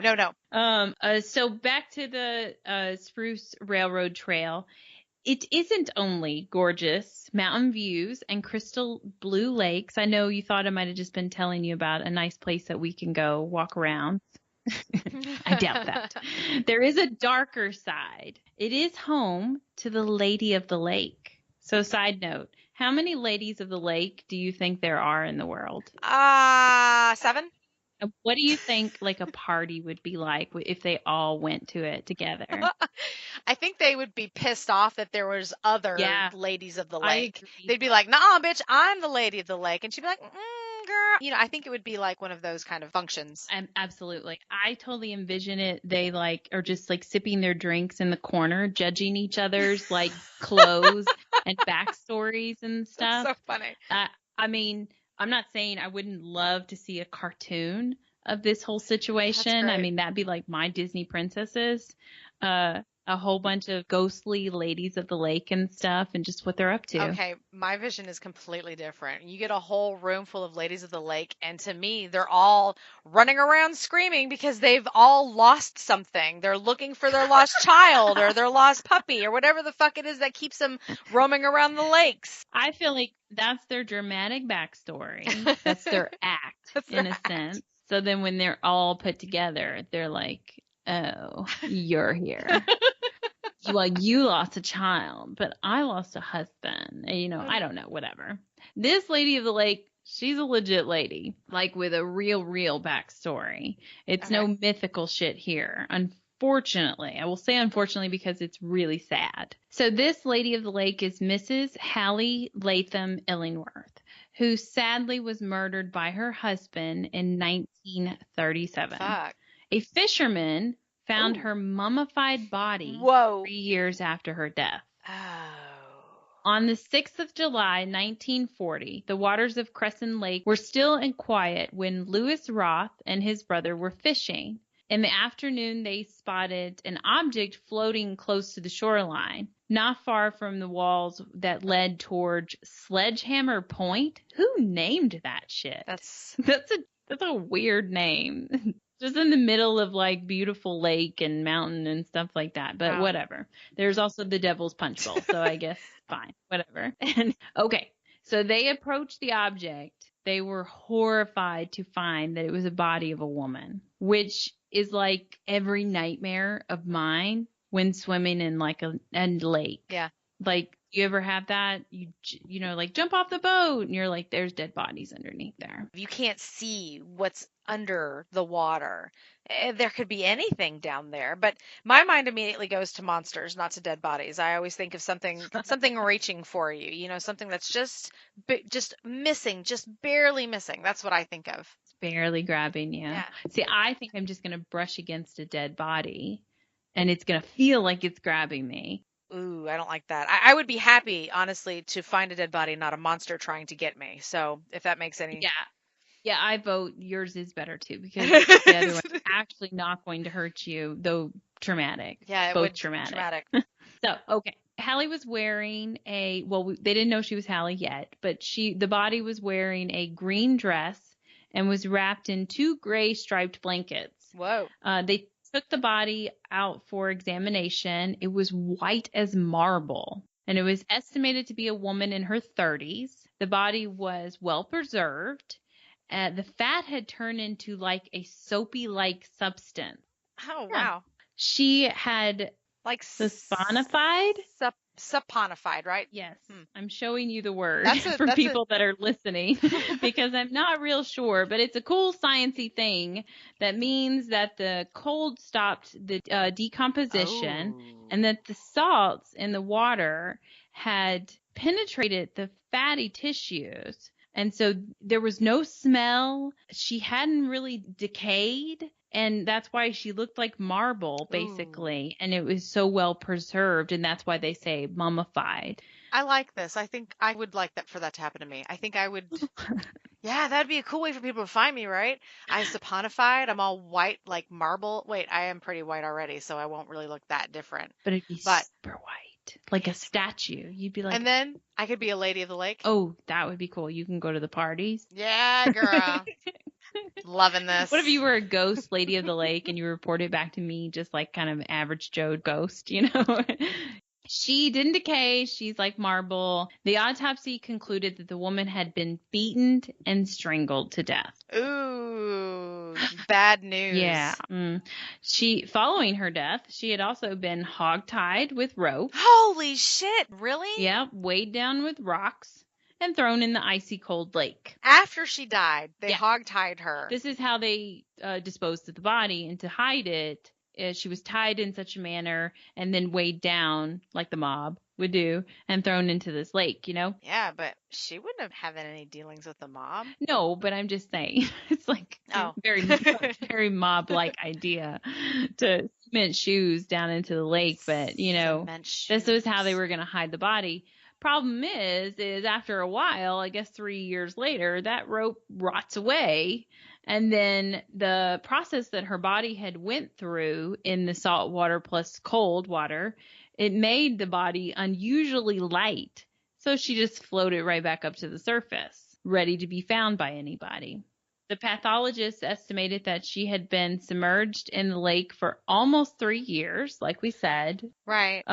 So back to the Spruce Railroad Trail. It isn't only gorgeous mountain views and crystal blue lakes. I know you thought I might have just been telling you about a nice place that we can go walk around. I doubt that. There is a darker side. It is home to the Lady of the Lake. So side note, how many ladies of the lake do you think there are in the world? 7. What do you think like a party would be like if they all went to it together? I think they would be pissed off that there was other ladies of the lake. They'd be like, nah, bitch, I'm the lady of the lake. And she'd be like, girl. You know, I think it would be like one of those kind of functions. Absolutely. I totally envision it. They like are just like sipping their drinks in the corner, judging each other's like clothes and backstories and stuff. That's so funny. I mean, I'm not saying I wouldn't love to see a cartoon of this whole situation. I mean, that'd be like my Disney princesses, a whole bunch of ghostly ladies of the lake and stuff and just what they're up to. Okay, my vision is completely different. You get a whole room full of ladies of the lake, and to me, they're all running around screaming because they've all lost something. They're looking for their lost child or their lost puppy or whatever the fuck it is that keeps them roaming around the lakes. I feel like that's their dramatic backstory. That's their act, in a sense. So then when they're all put together, they're like, oh, you're here. Well, you lost a child, but I lost a husband. You know, I don't know, whatever. This lady of the lake, she's a legit lady, like with a real backstory. It's no mythical shit here. Unfortunately, I will say unfortunately because it's really sad. So this lady of the lake is Mrs. Hallie Latham Illingworth, who sadly was murdered by her husband in 1937. Fuck. A fisherman found her mummified body 3 years after her death. Oh. On the 6th of July, 1940, the waters of Crescent Lake were still and quiet when Lewis Roth and his brother were fishing. In the afternoon, they spotted an object floating close to the shoreline, not far from the walls that led towards Sledgehammer Point. Who named that shit? That's a weird name. Just in the middle of like beautiful lake and mountain and stuff like that. But whatever. There's also the Devil's Punch Bowl. So I guess fine. Whatever. And okay. So they approached the object. They were horrified to find that it was a body of a woman, which is like every nightmare of mine when swimming in like a lake. Yeah. Like, you ever have that? You know, like jump off the boat and you're like, there's dead bodies underneath there. You can't see what's under the water. There could be anything down there, but my mind immediately goes to monsters, not to dead bodies. I always think of something reaching for you, you know, something that's just missing, just barely missing. That's what I think of. It's barely grabbing you. Yeah. See, I think I'm just going to brush against a dead body and it's going to feel like it's grabbing me. Ooh, I don't like that. I would be happy, honestly, to find a dead body, not a monster trying to get me. So if that makes any... Yeah, I vote yours is better too because the other one's actually not going to hurt you, though traumatic. Yeah, it both would traumatic. Traumatic. So, okay. Hallie was wearing they didn't know she was Hallie yet, but the body was wearing a green dress and was wrapped in 2 gray striped blankets. Whoa. They took the body out for examination. It was white as marble, and it was estimated to be a woman in her 30s. The body was well preserved. The fat had turned into like a soapy-like substance. Oh, Yeah. wow. She had Like saponified? Saponified, right? Yes. I'm showing you the word That's people that are listening because I'm not real sure, but it's a cool sciencey thing that means that the cold stopped the decomposition and that the salts in the water had penetrated the fatty tissues. And so there was no smell. She hadn't really decayed. And that's why she looked like marble, basically. And it was so well preserved. And that's why they say mummified. I like this. I think I would like that for that to happen to me. I think I would. Yeah, that'd be a cool way for people to find me, right? I'm saponified. I'm all white like marble. Wait, I am pretty white already, so I won't really look that different. But it'd be super white, like a statue. You'd be like. And then I could be a lady of the lake. Oh, that would be cool. You can go to the parties. Yeah, girl. Loving this. What if you were a ghost lady of the lake and you reported back to me just like kind of average Joe ghost, you know? She didn't decay. She's like marble. The autopsy concluded that the woman had been beaten and strangled to death. Ooh, bad news. Yeah. Following her death, she had also been hogtied with rope. Holy shit, really? Yeah, weighed down with rocks and thrown in the icy cold lake. After she died, they hogtied her. This is how they disposed of the body, and to hide it, she was tied in such a manner and then weighed down like the mob would do and thrown into this lake, you know? Yeah, but she wouldn't have had any dealings with the mob. No, but I'm just saying it's like very mob-like idea to cement shoes down into the lake, but you know, this was how they were going to hide the body. Problem is after a while, I guess 3 years later, that rope rots away. And then the process that her body had went through in the salt water plus cold water, it made the body unusually light. So she just floated right back up to the surface, ready to be found by anybody. The pathologist estimated that she had been submerged in the lake for almost 3 years, like we said. Right.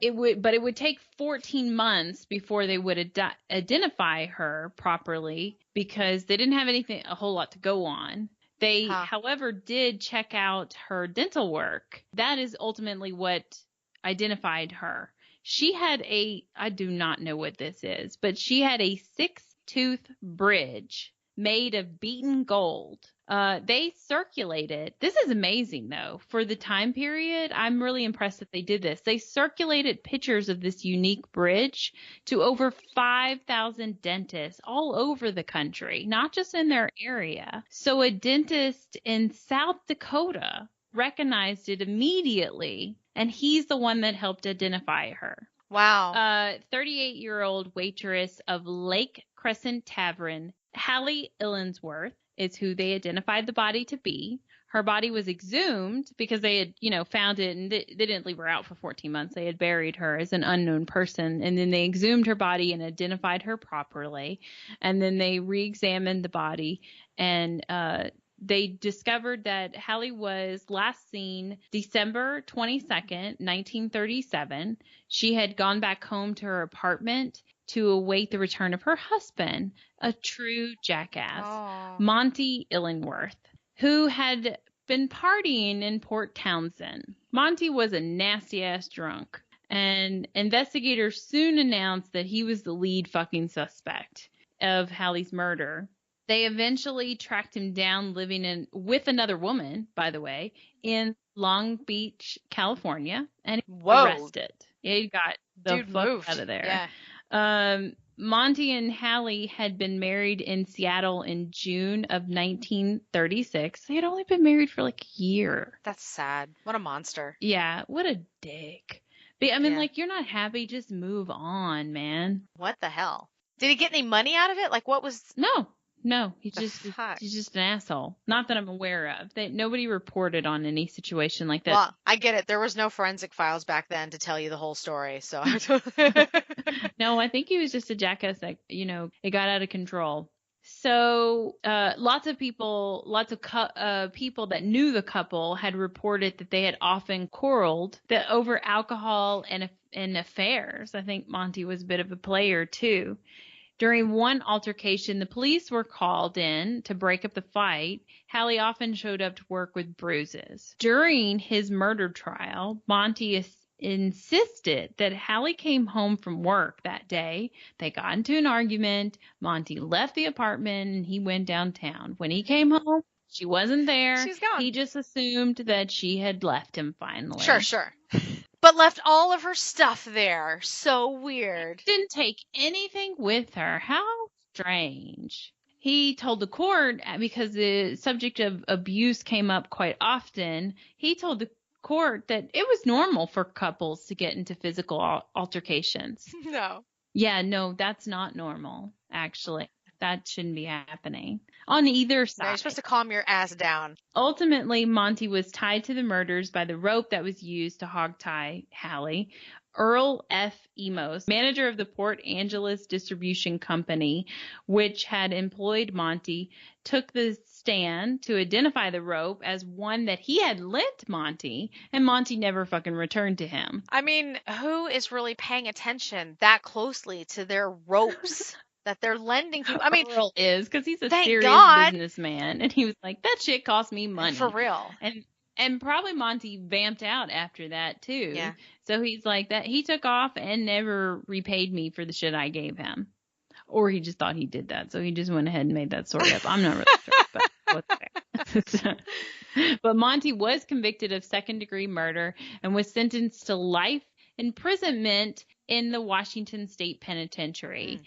It would take 14 months before they would identify her properly because they didn't have a whole lot to go on. They, however, did check out her dental work. That is ultimately what identified her. She had I do not know what this is, but she had a 6-tooth bridge made of beaten gold. They circulated. This is amazing, though. For the time period, I'm really impressed that they did this. They circulated pictures of this unique bridge to over 5,000 dentists all over the country, not just in their area. So a dentist in South Dakota recognized it immediately, and he's the one that helped identify her. Wow. 38-year-old waitress of Lake Crescent Tavern, Hallie Illingsworth, is who they identified the body to be. Her body was exhumed because they had, found it, and they didn't leave her out for 14 months. They had buried her as an unknown person, and then they exhumed her body and identified her properly. And then they re-examined the body, and they discovered that Hallie was last seen December 22nd, 1937. She had gone back home to her apartment to await the return of her husband, a true jackass, Monty Illingworth, who had been partying in Port Townsend. Monty was a nasty-ass drunk, and investigators soon announced that he was the lead fucking suspect of Hallie's murder. They eventually tracked him down living with another woman, by the way, in Long Beach, California, and arrested. He got the fuck out of there. Yeah. Monty and Hallie had been married in Seattle in June of 1936. They had only been married for like a year. That's sad. What a monster. Yeah, what a dick. But, I mean, you're not happy, just move on, man. What the hell? Did he get any money out of it? Like, what was... No, No, Fuck. he's just an asshole. Not that I'm aware of. Nobody reported on any situation like that. Well, I get it. There was no forensic files back then to tell you the whole story. So No, I think he was just a jackass that, it got out of control. So, lots of people that knew the couple had reported that they had often quarreled over alcohol and affairs. I think Monty was a bit of a player too. During one altercation, the police were called in to break up the fight. Hallie often showed up to work with bruises. During his murder trial, Monty insisted that Hallie came home from work that day. They got into an argument. Monty left the apartment and he went downtown. When he came home, she wasn't there. She's gone. He just assumed that she had left him finally. Sure. But left all of her stuff there. So weird. Didn't take anything with her. How strange. He told the court, because the subject of abuse came up quite often, he told the court that it was normal for couples to get into physical altercations. No. Yeah, no, that's not normal, actually. That shouldn't be happening on either side. No, you're supposed to calm your ass down. Ultimately, Monty was tied to the murders by the rope that was used to hogtie Hallie. Earl F. Emos, manager of the Port Angeles Distribution Company, which had employed Monty, took the stand to identify the rope as one that he had lent Monty, and Monty never fucking returned to him. I mean, who is really paying attention that closely to their ropes that they're lending people? I mean, Earl is, because he's a thank serious God. businessman, and he was like, that shit cost me money. For real. And probably Monty vamped out after that too. Yeah. So he's like that. He took off and never repaid me for the shit I gave him. Or he just thought he did that. So he just went ahead and made that story up. I'm not really sure, but what's there? But Monty was convicted of second-degree murder and was sentenced to life imprisonment in the Washington State Penitentiary.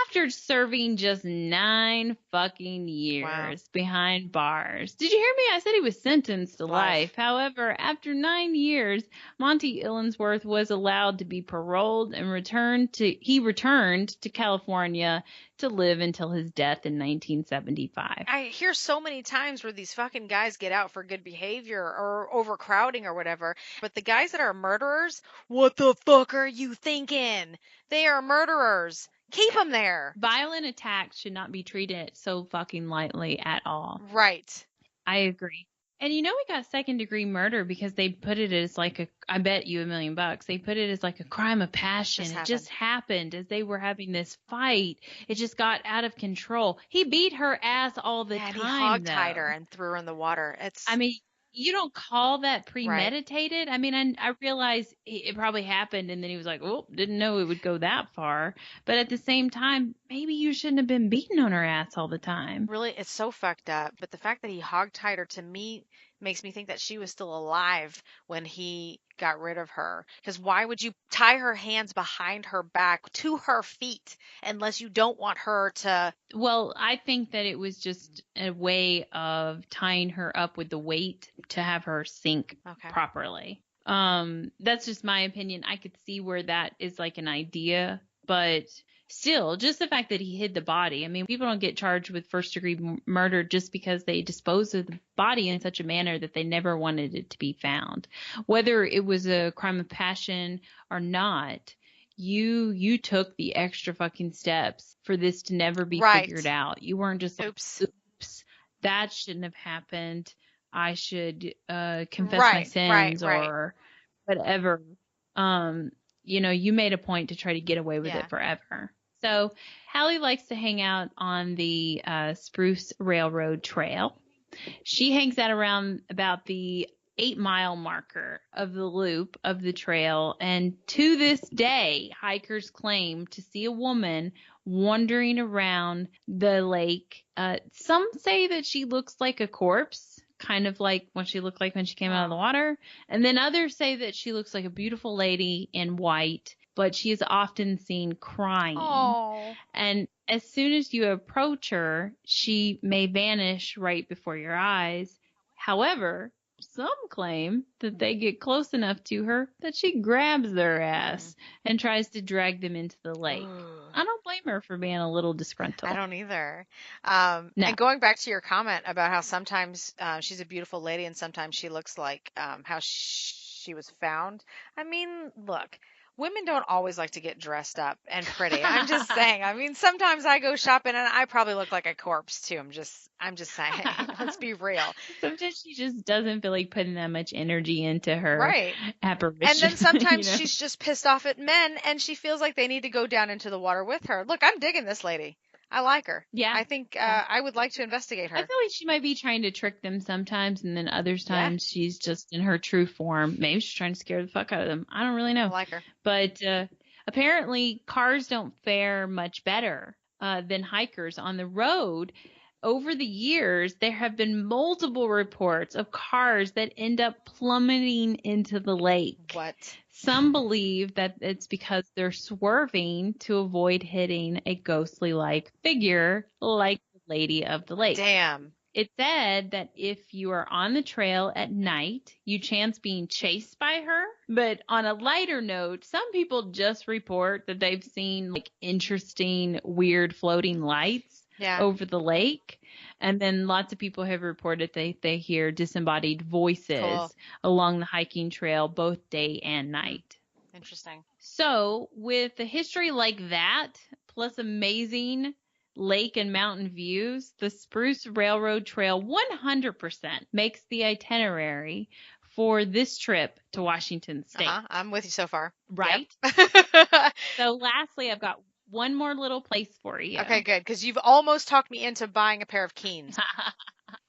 After serving just 9 fucking years behind bars. Did you hear me? I said he was sentenced to life. However, after 9 years, Monty Illingsworth was allowed to be paroled and returned to California to live until his death in 1975. I hear so many times where these fucking guys get out for good behavior or overcrowding or whatever, but the guys that are murderers, what the fuck are you thinking? They are murderers. Keep them there. Violent attacks should not be treated so fucking lightly at all. Right. I agree. And we got second degree murder because they put it as like I bet you $1 million. They put it as like a crime of passion. It just happened as they were having this fight. It just got out of control. He beat her ass all the time. He hogtied her and threw her in the water. You don't call that premeditated? Right. I mean, I realize it probably happened and then he was like, oh, didn't know it would go that far. But at the same time, maybe you shouldn't have been beating on her ass all the time. Really, it's so fucked up. But the fact that he hogtied her, to me, makes me think that she was still alive when he got rid of her. Because why would you tie her hands behind her back to her feet unless you don't want her to... Well, I think that it was just a way of tying her up with the weight to have her sink properly. That's just my opinion. I could see where that is like an idea, but still, just the fact that he hid the body. I mean, people don't get charged with first-degree murder just because they disposed of the body in such a manner that they never wanted it to be found. Whether it was a crime of passion or not, you took the extra fucking steps for this to never be figured out. You weren't just like, oops, that shouldn't have happened. I should confess my sins or whatever. You made a point to try to get away with it forever. So Hallie likes to hang out on the Spruce Railroad Trail. She hangs out around about the 8-mile marker of the loop of the trail. And to this day, hikers claim to see a woman wandering around the lake. Some say that she looks like a corpse, kind of like what she looked like when she came out of the water. And then others say that she looks like a beautiful lady in white, but she is often seen crying. Aww. And as soon as you approach her, she may vanish right before your eyes. However, Some claim that they get close enough to her that she grabs their ass and tries to drag them into the lake. Ooh. I don't blame her for being a little disgruntled. I don't either. No. And going back to your comment about how sometimes she's a beautiful lady and sometimes she looks like how she was found. I mean, look, women don't always like to get dressed up and pretty. I'm just saying. I mean, sometimes I go shopping and I probably look like a corpse too. I'm just saying. Let's be real. Sometimes she just doesn't feel like putting that much energy into her Right. apparition. And then sometimes you know? she's just pissed off at men and she feels like they need to go down into the water with her. Look, I'm digging this lady. I like her. Yeah. I think I would like to investigate her. I feel like she might be trying to trick them sometimes, and then other times she's just in her true form. Maybe she's trying to scare the fuck out of them. I don't really know. I like her. But apparently cars don't fare much better than hikers on the road. Over the years, there have been multiple reports of cars that end up plummeting into the lake. What? Some believe that it's because they're swerving to avoid hitting a ghostly-like figure like the Lady of the Lake. Damn. It said that if you are on the trail at night, you chance being chased by her. But on a lighter note, some people just report that they've seen like interesting, weird floating lights over the lake. And then lots of people have reported they hear disembodied voices along the hiking trail, both day and night. Interesting. So with a history like that, plus amazing lake and mountain views, the Spruce Railroad Trail 100% makes the itinerary for this trip to Washington State. I'm with you so far. Right? Yep. So lastly, I've got one more little place for you. Okay, good. Because you've almost talked me into buying a pair of Keens.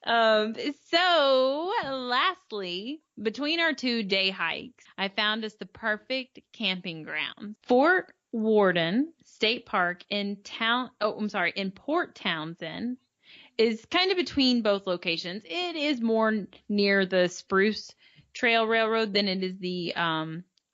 So lastly, between our 2-day hikes, I found us the perfect camping ground. Fort Worden State Park in Port Townsend is kind of between both locations. It is more near the Spruce Trail Railroad than it is the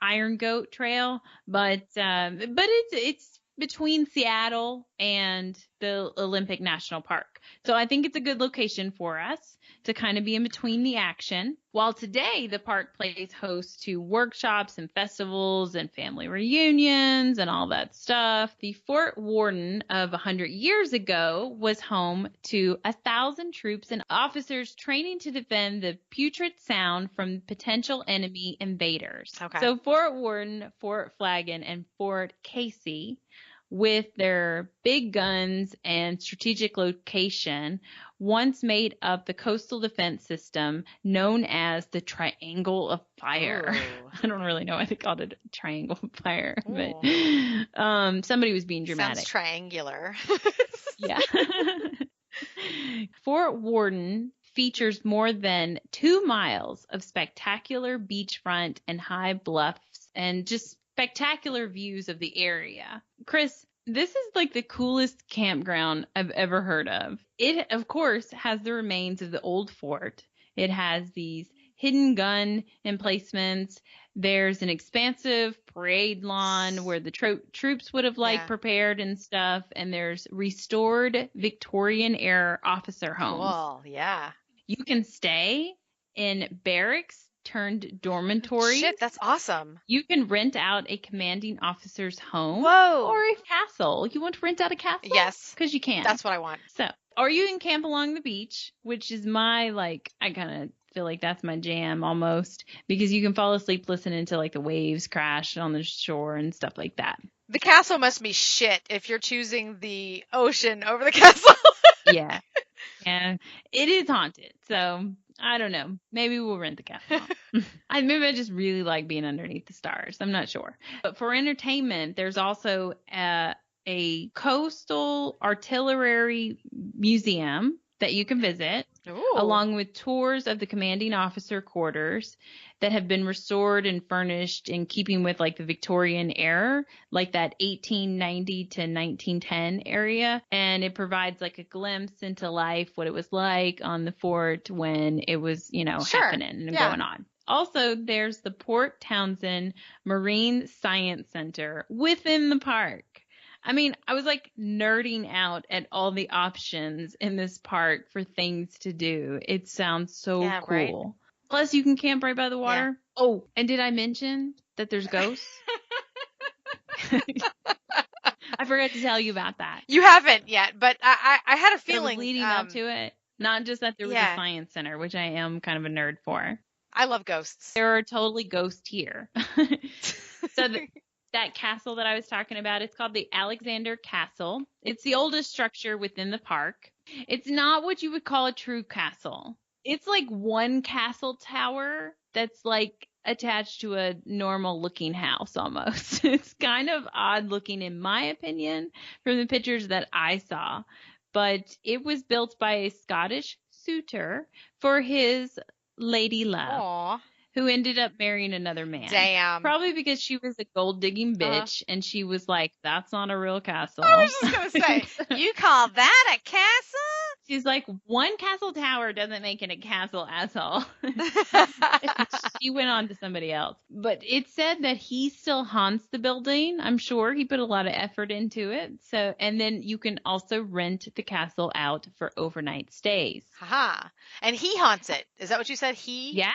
Iron Goat Trail, but it's between Seattle and the Olympic National Park. So I think it's a good location for us to kind of be in between the action. While today the park plays host to workshops and festivals and family reunions and all that stuff, the Fort Worden of 100 years ago was home to 1,000 troops and officers training to defend the Puget Sound from potential enemy invaders. Okay. So Fort Worden, Fort Flaggen, and Fort Casey, with their big guns and strategic location, once made up the coastal defense system known as the Triangle of Fire. Ooh. I don't really know why they called it a Triangle of Fire, but somebody was being dramatic. Sounds triangular. Yeah. Fort Worden features more than 2 miles of spectacular beachfront and high bluffs and just spectacular views of the area. Chris, this is like the coolest campground I've ever heard of. It, of course, has the remains of the old fort. It has these hidden gun emplacements. There's an expansive parade lawn where the troops would have prepared and stuff. And there's restored Victorian era officer homes. Cool, yeah. You can stay in barracks turned dormitories. Shit, that's awesome. You can rent out a commanding officer's home. Whoa. Or a castle. You want to rent out a castle? Yes. Because you can. That's what I want. So, or you can camp along the beach, which is my, I kind of feel like that's my jam almost, because you can fall asleep listening to the waves crash on the shore and stuff like that. The castle must be shit if you're choosing the ocean over the castle. Yeah. Yeah. It is haunted. So I don't know. Maybe we'll rent the castle. Maybe I just really like being underneath the stars. I'm not sure. But for entertainment, there's also a coastal artillery museum that you can visit. Ooh. Along with tours of the commanding officer quarters that have been restored and furnished in keeping with the Victorian era, like that 1890 to 1910 area. And it provides a glimpse into life, what it was like on the fort when it was, happening and going on. Also, there's the Port Townsend Marine Science Center within the park. I mean, I was nerding out at all the options in this park for things to do. It sounds so cool. Right. Plus, you can camp right by the water. Yeah. Oh, and did I mention that there's ghosts? I forgot to tell you about that. You haven't yet, but I had a feeling. I was leading up to it. Not just that there was a science center, which I am kind of a nerd for. I love ghosts. There are totally ghosts here. So that castle that I was talking about, it's called the Alexander Castle. It's the oldest structure within the park. It's not what you would call a true castle. It's like one castle tower that's like attached to a normal looking house almost. It's kind of odd looking in my opinion from the pictures that I saw. But it was built by a Scottish suitor for his lady love. Aww. Who ended up marrying another man. Damn. Probably because she was a gold-digging bitch, and she was like, that's not a real castle. I was just going to say, you call that a castle? She's like, one castle tower doesn't make it a castle, asshole. She went on to somebody else. But it said that he still haunts the building. I'm sure he put a lot of effort into it. So, and then you can also rent the castle out for overnight stays. Haha. And he haunts it. Is that what you said? Yeah.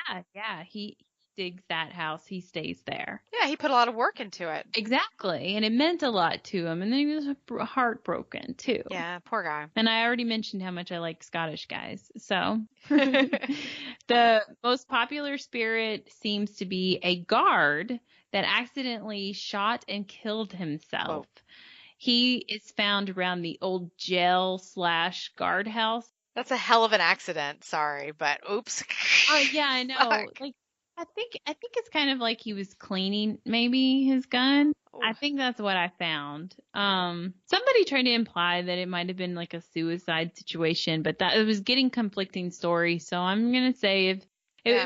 He digs that house. He stays there. Yeah, he put a lot of work into it. Exactly. And it meant a lot to him. And then he was heartbroken, too. Yeah, poor guy. And I already mentioned how much I like Scottish guys. So the most popular spirit seems to be a guard that accidentally shot and killed himself. Whoa. He is found around the old jail/guardhouse. That's a hell of an accident. Sorry, but oops. Oh, yeah, I know. Fuck. Like, I think it's kind of like he was cleaning maybe his gun. Ooh. I think that's what I found. Somebody tried to imply that it might have been like a suicide situation, but that it was getting conflicting stories. So I'm going to say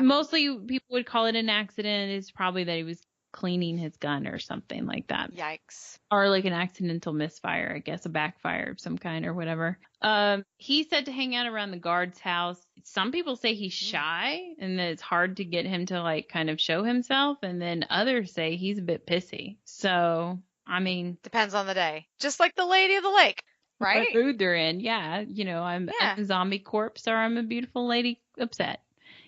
mostly people would call it an accident. It's probably that he was cleaning his gun or something like that. Yikes. Or like an accidental misfire, I guess, a backfire of some kind or whatever. He's said to hang out around the guard's house. Some people say he's shy and that it's hard to get him to like kind of show himself. And then others say he's a bit pissy. So, I mean. Depends on the day. Just like the Lady of the Lake, right? What mood they're in. Yeah. You know, I'm a zombie corpse or I'm a beautiful lady upset.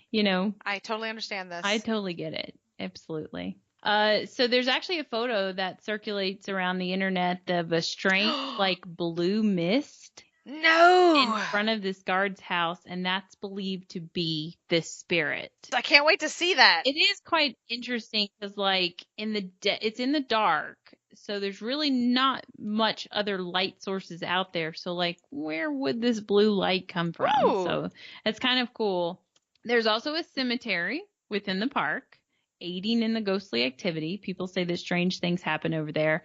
You know. I totally understand this. I totally get it. Absolutely. So there's actually a photo that circulates around the internet of a strange, like, blue mist. No! In front of this guard's house, and that's believed to be this spirit. I can't wait to see that. It is quite interesting because, like, it's in the dark, so there's really not much other light sources out there. So, like, where would this blue light come from? Ooh. So it's kind of cool. There's also a cemetery within the park, aiding in the ghostly activity. People say that strange things happen over there.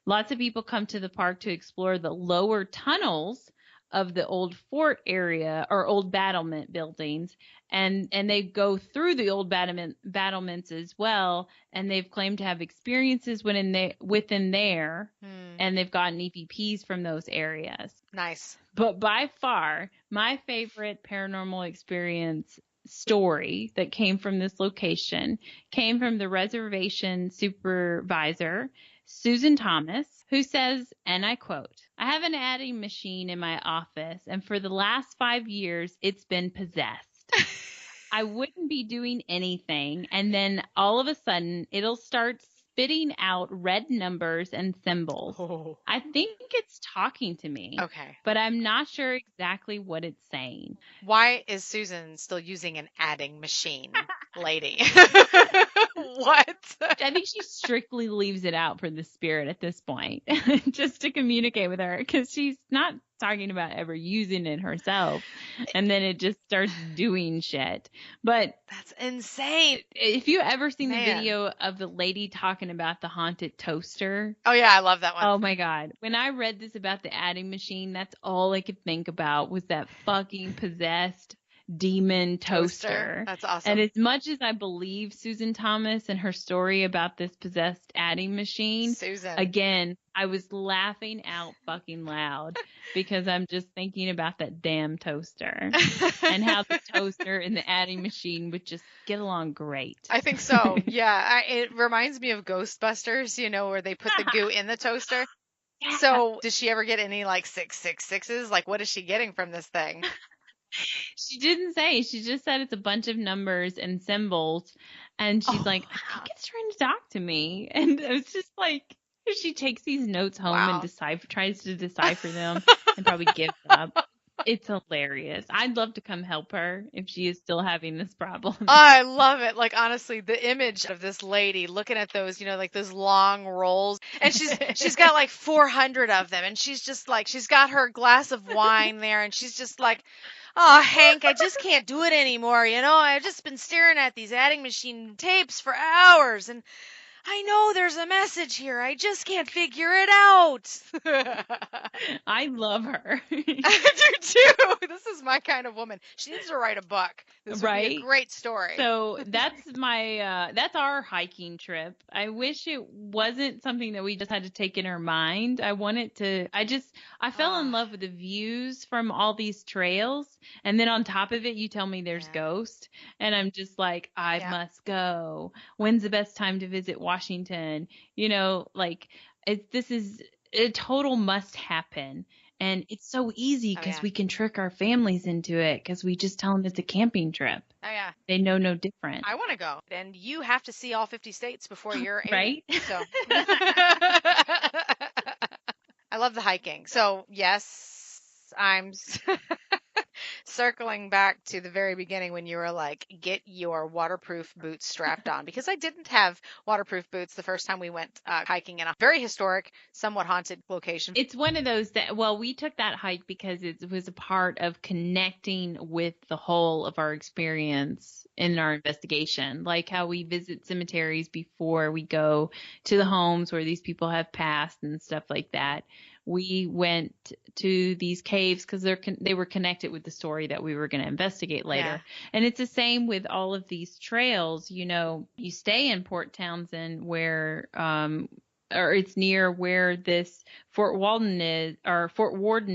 Lots of people come to the park to explore the lower tunnels of the old fort area or old battlement buildings, and they go through the old battlements as well, and they've claimed to have experiences within there, and they've gotten EVPs from those areas. Nice. But by far, my favorite paranormal experience story that came from this location came from the reservation supervisor, Susan Thomas, who says, and I quote, "I have an adding machine in my office, and for the last 5 years, it's been possessed. I wouldn't be doing anything, and then all of a sudden, it'll start spitting out red numbers and symbols. Oh. I think it's talking to me. Okay. But I'm not sure exactly what it's saying." Why is Susan still using an adding machine, lady? What? I think she strictly leaves it out for the spirit at this point, just to communicate with her, because she's not talking about ever using it herself, and then it just starts doing shit. But that's insane. If you ever seen the video of the lady talking about the haunted toaster. Oh yeah, I love that one. Oh my God. When I read this about the adding machine, that's all I could think about was that fucking possessed demon toaster. That's awesome. And as much as I believe Susan Thomas and her story about this possessed adding machine, Susan, again, I was laughing out fucking loud because I'm just thinking about that damn toaster and how the toaster and the adding machine would just get along great. I think so. Yeah. It reminds me of Ghostbusters, you know, where they put the goo in the toaster. Yeah. So did she ever get any like 666s? Like, what is she getting from this thing? She didn't say. She just said it's a bunch of numbers and symbols. And she's like, I think it's trying to talk to me. And it's just like, she takes these notes home and tries to decipher them and probably gives up. It's hilarious. I'd love to come help her if she is still having this problem. I love it. Like, honestly, the image of this lady looking at those, like those long rolls, and she's got like 400 of them, and she's just like, she's got her glass of wine there, and she's just like, oh, Hank, I just can't do it anymore. I've just been staring at these adding machine tapes for hours, and I know there's a message here. I just can't figure it out. I love her. I do too. This is my kind of woman. She needs to write a book. This would be a great story. So that's that's our hiking trip. I wish it wasn't something that we just had to take in our mind. I fell in love with the views from all these trails. And then on top of it, you tell me there's ghosts. And I'm just like, I must go. When's the best time to visit Washington? This is a total must happen. And it's so easy because we can trick our families into it because we just tell them it's a camping trip. Oh, yeah. They know no different. I want to go. And you have to see all 50 states before you're 80. Right? So. I love the hiking. So, yes, I'm circling back to the very beginning when you were like, get your waterproof boots strapped on, because I didn't have waterproof boots the first time we went hiking in a very historic, somewhat haunted location. It's one of those that, we took that hike because it was a part of connecting with the whole of our experience in our investigation, like how we visit cemeteries before we go to the homes where these people have passed and stuff like that. We went to these caves because they were connected with the story that we were going to investigate later. Yeah. And it's the same with all of these trails. You stay in Port Townsend where, or it's near where this Fort Worden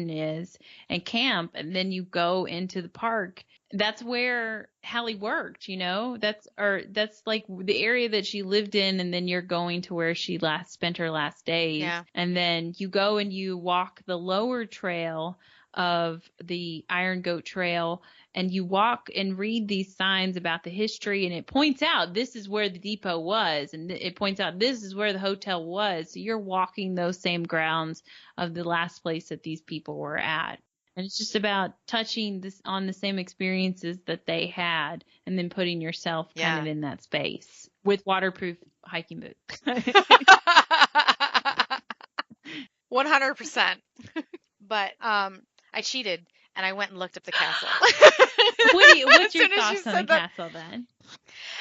is and camp. And then you go into the park. That's where Hallie worked, that's like the area that she lived in. And then you're going to where she spent her last days. Yeah. And then you go and you walk the lower trail of the Iron Goat Trail, and you walk and read these signs about the history, and it points out this is where the depot was, and it points out this is where the hotel was. So you're walking those same grounds of the last place that these people were at. And it's just about touching this on the same experiences that they had, and then putting yourself kind of in that space with waterproof hiking boots. 100%. But I cheated and I went and looked up the castle. What's your thoughts on the castle then?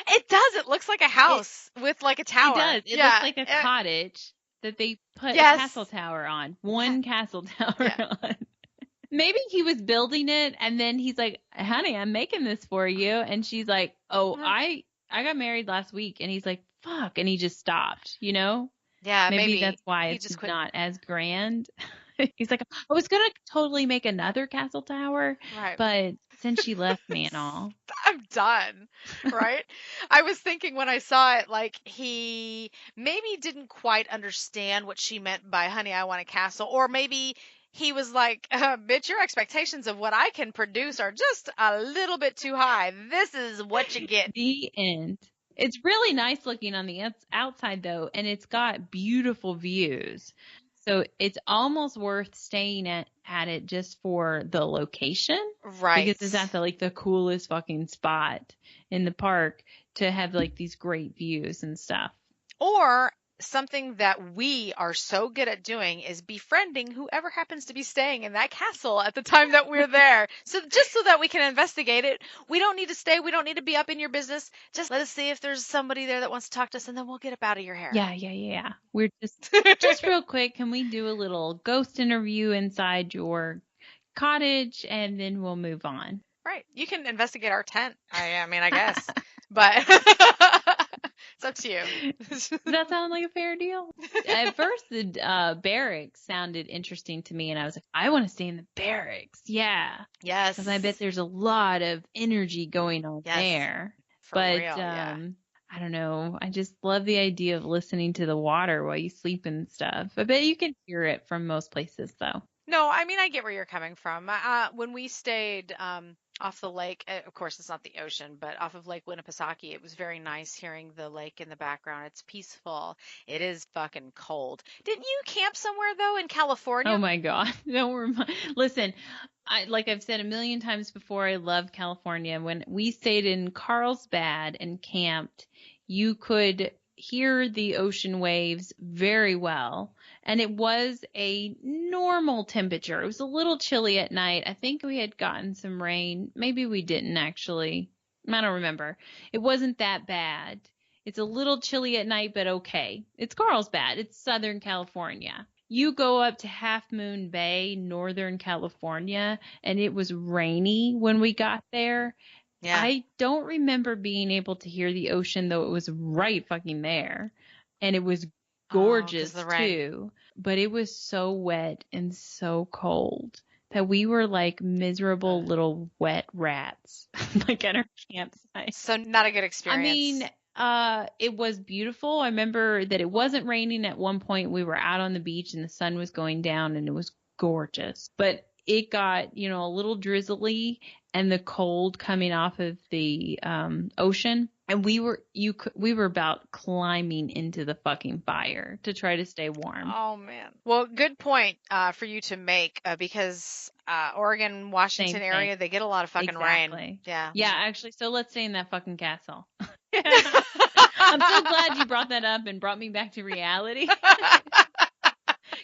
It does. It looks like a house with like a tower. It does. It looks like a cottage that they put a castle tower on. One castle tower on. Maybe he was building it and then he's like, honey, I'm making this for you. And she's like, oh, I got married last week. And he's like, fuck. And he just stopped, Yeah, maybe that's why it's not as grand. He's like, I was going to totally make another castle tower, but since she left me and all. I'm done, right? I was thinking when I saw it, like he maybe didn't quite understand what she meant by, honey, I want a castle. Or maybe he was like, bitch, your expectations of what I can produce are just a little bit too high. This is what you get. The end. It's really nice looking on the outside, though, and it's got beautiful views. So it's almost worth staying at it just for the location. Right. Because it's at the coolest fucking spot in the park to have these great views and stuff. Or something that we are so good at doing is befriending whoever happens to be staying in that castle at the time that we're there. So just so that we can investigate it. We don't need to stay. We don't need to be up in your business. Just let us see if there's somebody there that wants to talk to us, and then we'll get up out of your hair. Yeah. We're just real quick. Can we do a little ghost interview inside your cottage, and then we'll move on? Right. You can investigate our tent. I guess. But it's up to you. Does that sound like a fair deal? At first, the barracks sounded interesting to me, and I was like, I want to stay in the barracks. Yeah. Yes. Because I bet there's a lot of energy going on there. For real, I don't know. I just love the idea of listening to the water while you sleep and stuff. I bet you can hear it from most places, though. No, I get where you're coming from. When we stayed off the lake. Of course, it's not the ocean, but off of Lake Winnipesaukee, it was very nice hearing the lake in the background. It's peaceful. It is fucking cold. Didn't you camp somewhere though in California? Oh my God. Don't remind. Listen, like I've said a million times before, I love California. When we stayed in Carlsbad and camped, you could hear the ocean waves very well. And it was a normal temperature. It was a little chilly at night. I think we had gotten some rain. Maybe we didn't actually. I don't remember. It wasn't that bad. It's a little chilly at night, but okay. It's Carlsbad. It's Southern California. You go up to Half Moon Bay, Northern California, and it was rainy when we got there. Yeah. I don't remember being able to hear the ocean, though it was right fucking there. And it was gorgeous, too. But it was so wet and so cold that we were like miserable little wet rats, like at our campsite. So not a good experience. I mean, it was beautiful. I remember that it wasn't raining at one point. We were out on the beach and the sun was going down and it was gorgeous. But it got, a little drizzly and the cold coming off of the ocean. And we were about climbing into the fucking fire to try to stay warm. Oh man. Well, good point for you to make because Oregon, Washington area, they get a lot of fucking rain. Yeah. Yeah, actually. So let's stay in that fucking castle. I'm so glad you brought that up and brought me back to reality.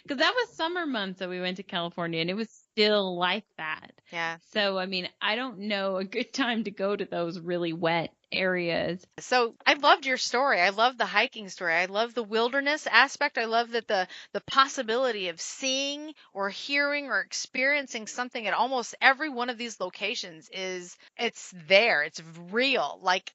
Because that was summer months that we went to California, and it was still like that. Yeah. So, I mean, I don't know a good time to go to those really wet areas. So I loved your story. I love the hiking story. I love the wilderness aspect. I love that the possibility of seeing or hearing or experiencing something at almost every one of these locations it's there. It's real. Like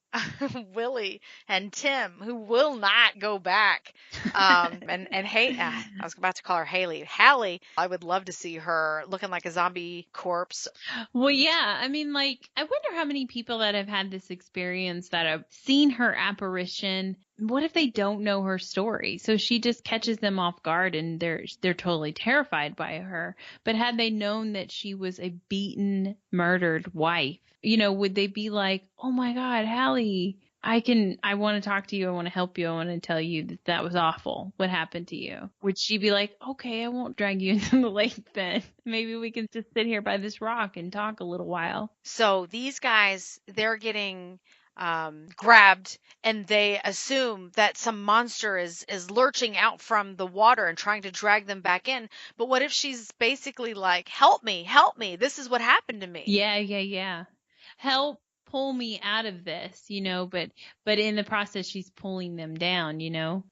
Willie and Tim, who will not go back. And I was about to call her Hallie. Hallie, I would love to see her looking like a zombie corpse. Well, yeah. I mean, like, I wonder how many people that have had this experience that have seen her apparition. What if they don't know her story? So she just catches them off guard and they're totally terrified by her. But had they known that she was a beaten, murdered wife, would they be like, oh my God, Hallie, I want to talk to you. I want to help you. I want to tell you that was awful. What happened to you? Would she be like, okay, I won't drag you into the lake then. Maybe we can just sit here by this rock and talk a little while. So these guys, they're getting grabbed and they assume that some monster is lurching out from the water and trying to drag them back in. But what if she's basically like, help me, this is what happened to me. Yeah. Help pull me out of this, but in the process she's pulling them down,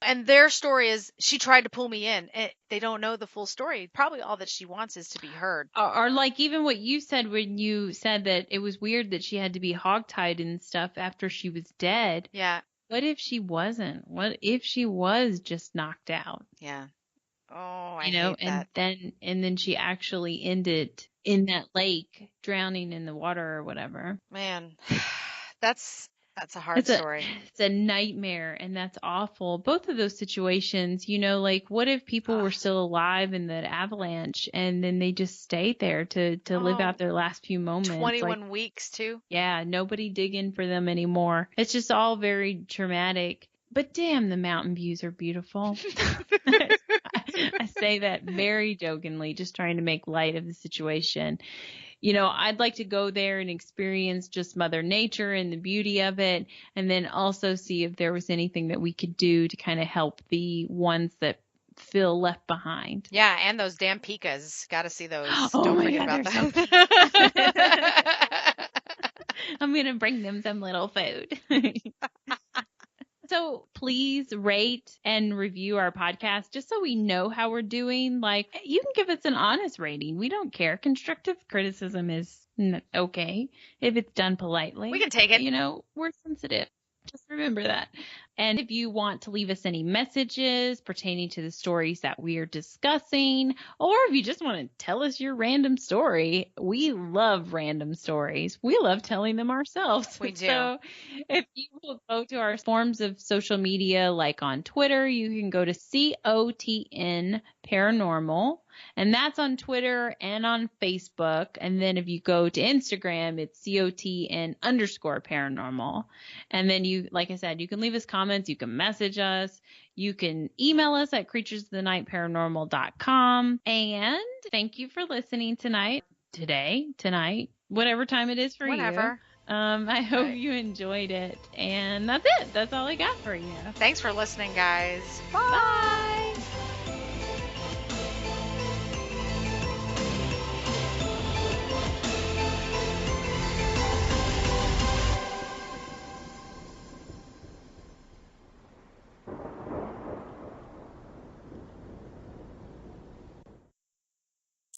And their story is she tried to pull me in. They don't know the full story. Probably all that she wants is to be heard. Or like even what you said when you said that it was weird that she had to be hogtied and stuff after she was dead. Yeah. What if she wasn't? What if she was just knocked out? Yeah. Oh, I hate that. And then she actually ended in that lake, drowning in the water or whatever. Man, that's a hard story. It's a nightmare, and that's awful. Both of those situations, like what if people were still alive in that avalanche and then they just stayed there to live out their last few moments? 21 weeks too. Yeah, nobody digging for them anymore. It's just all very traumatic. But damn, the mountain views are beautiful. I say that very jokingly, just trying to make light of the situation. I'd like to go there and experience just Mother Nature and the beauty of it, and then also see if there was anything that we could do to kind of help the ones that feel left behind. Yeah, and those damn pikas. Got to see those. Oh, don't forget about that. I'm going to bring them some little food. So please rate and review our podcast just so we know how we're doing. Like, you can give us an honest rating. We don't care. Constructive criticism is okay if it's done politely. We can take it. We're sensitive. Just remember that. And if you want to leave us any messages pertaining to the stories that we are discussing, or if you just want to tell us your random story, we love random stories. We love telling them ourselves. We do. So if you will go to our forms of social media, like on Twitter, you can go to COTN Paranormal. And that's on Twitter and on Facebook. And then if you go to Instagram, it's COTN_paranormal. And then you, like I said, you can leave us comments. You can message us. You can email us at creaturesofthenightparanormal.com. And thank you for listening tonight, whatever time it is for Whenever. you. I hope you enjoyed it. And that's it. That's all I got for you. Thanks for listening, guys. Bye. Bye.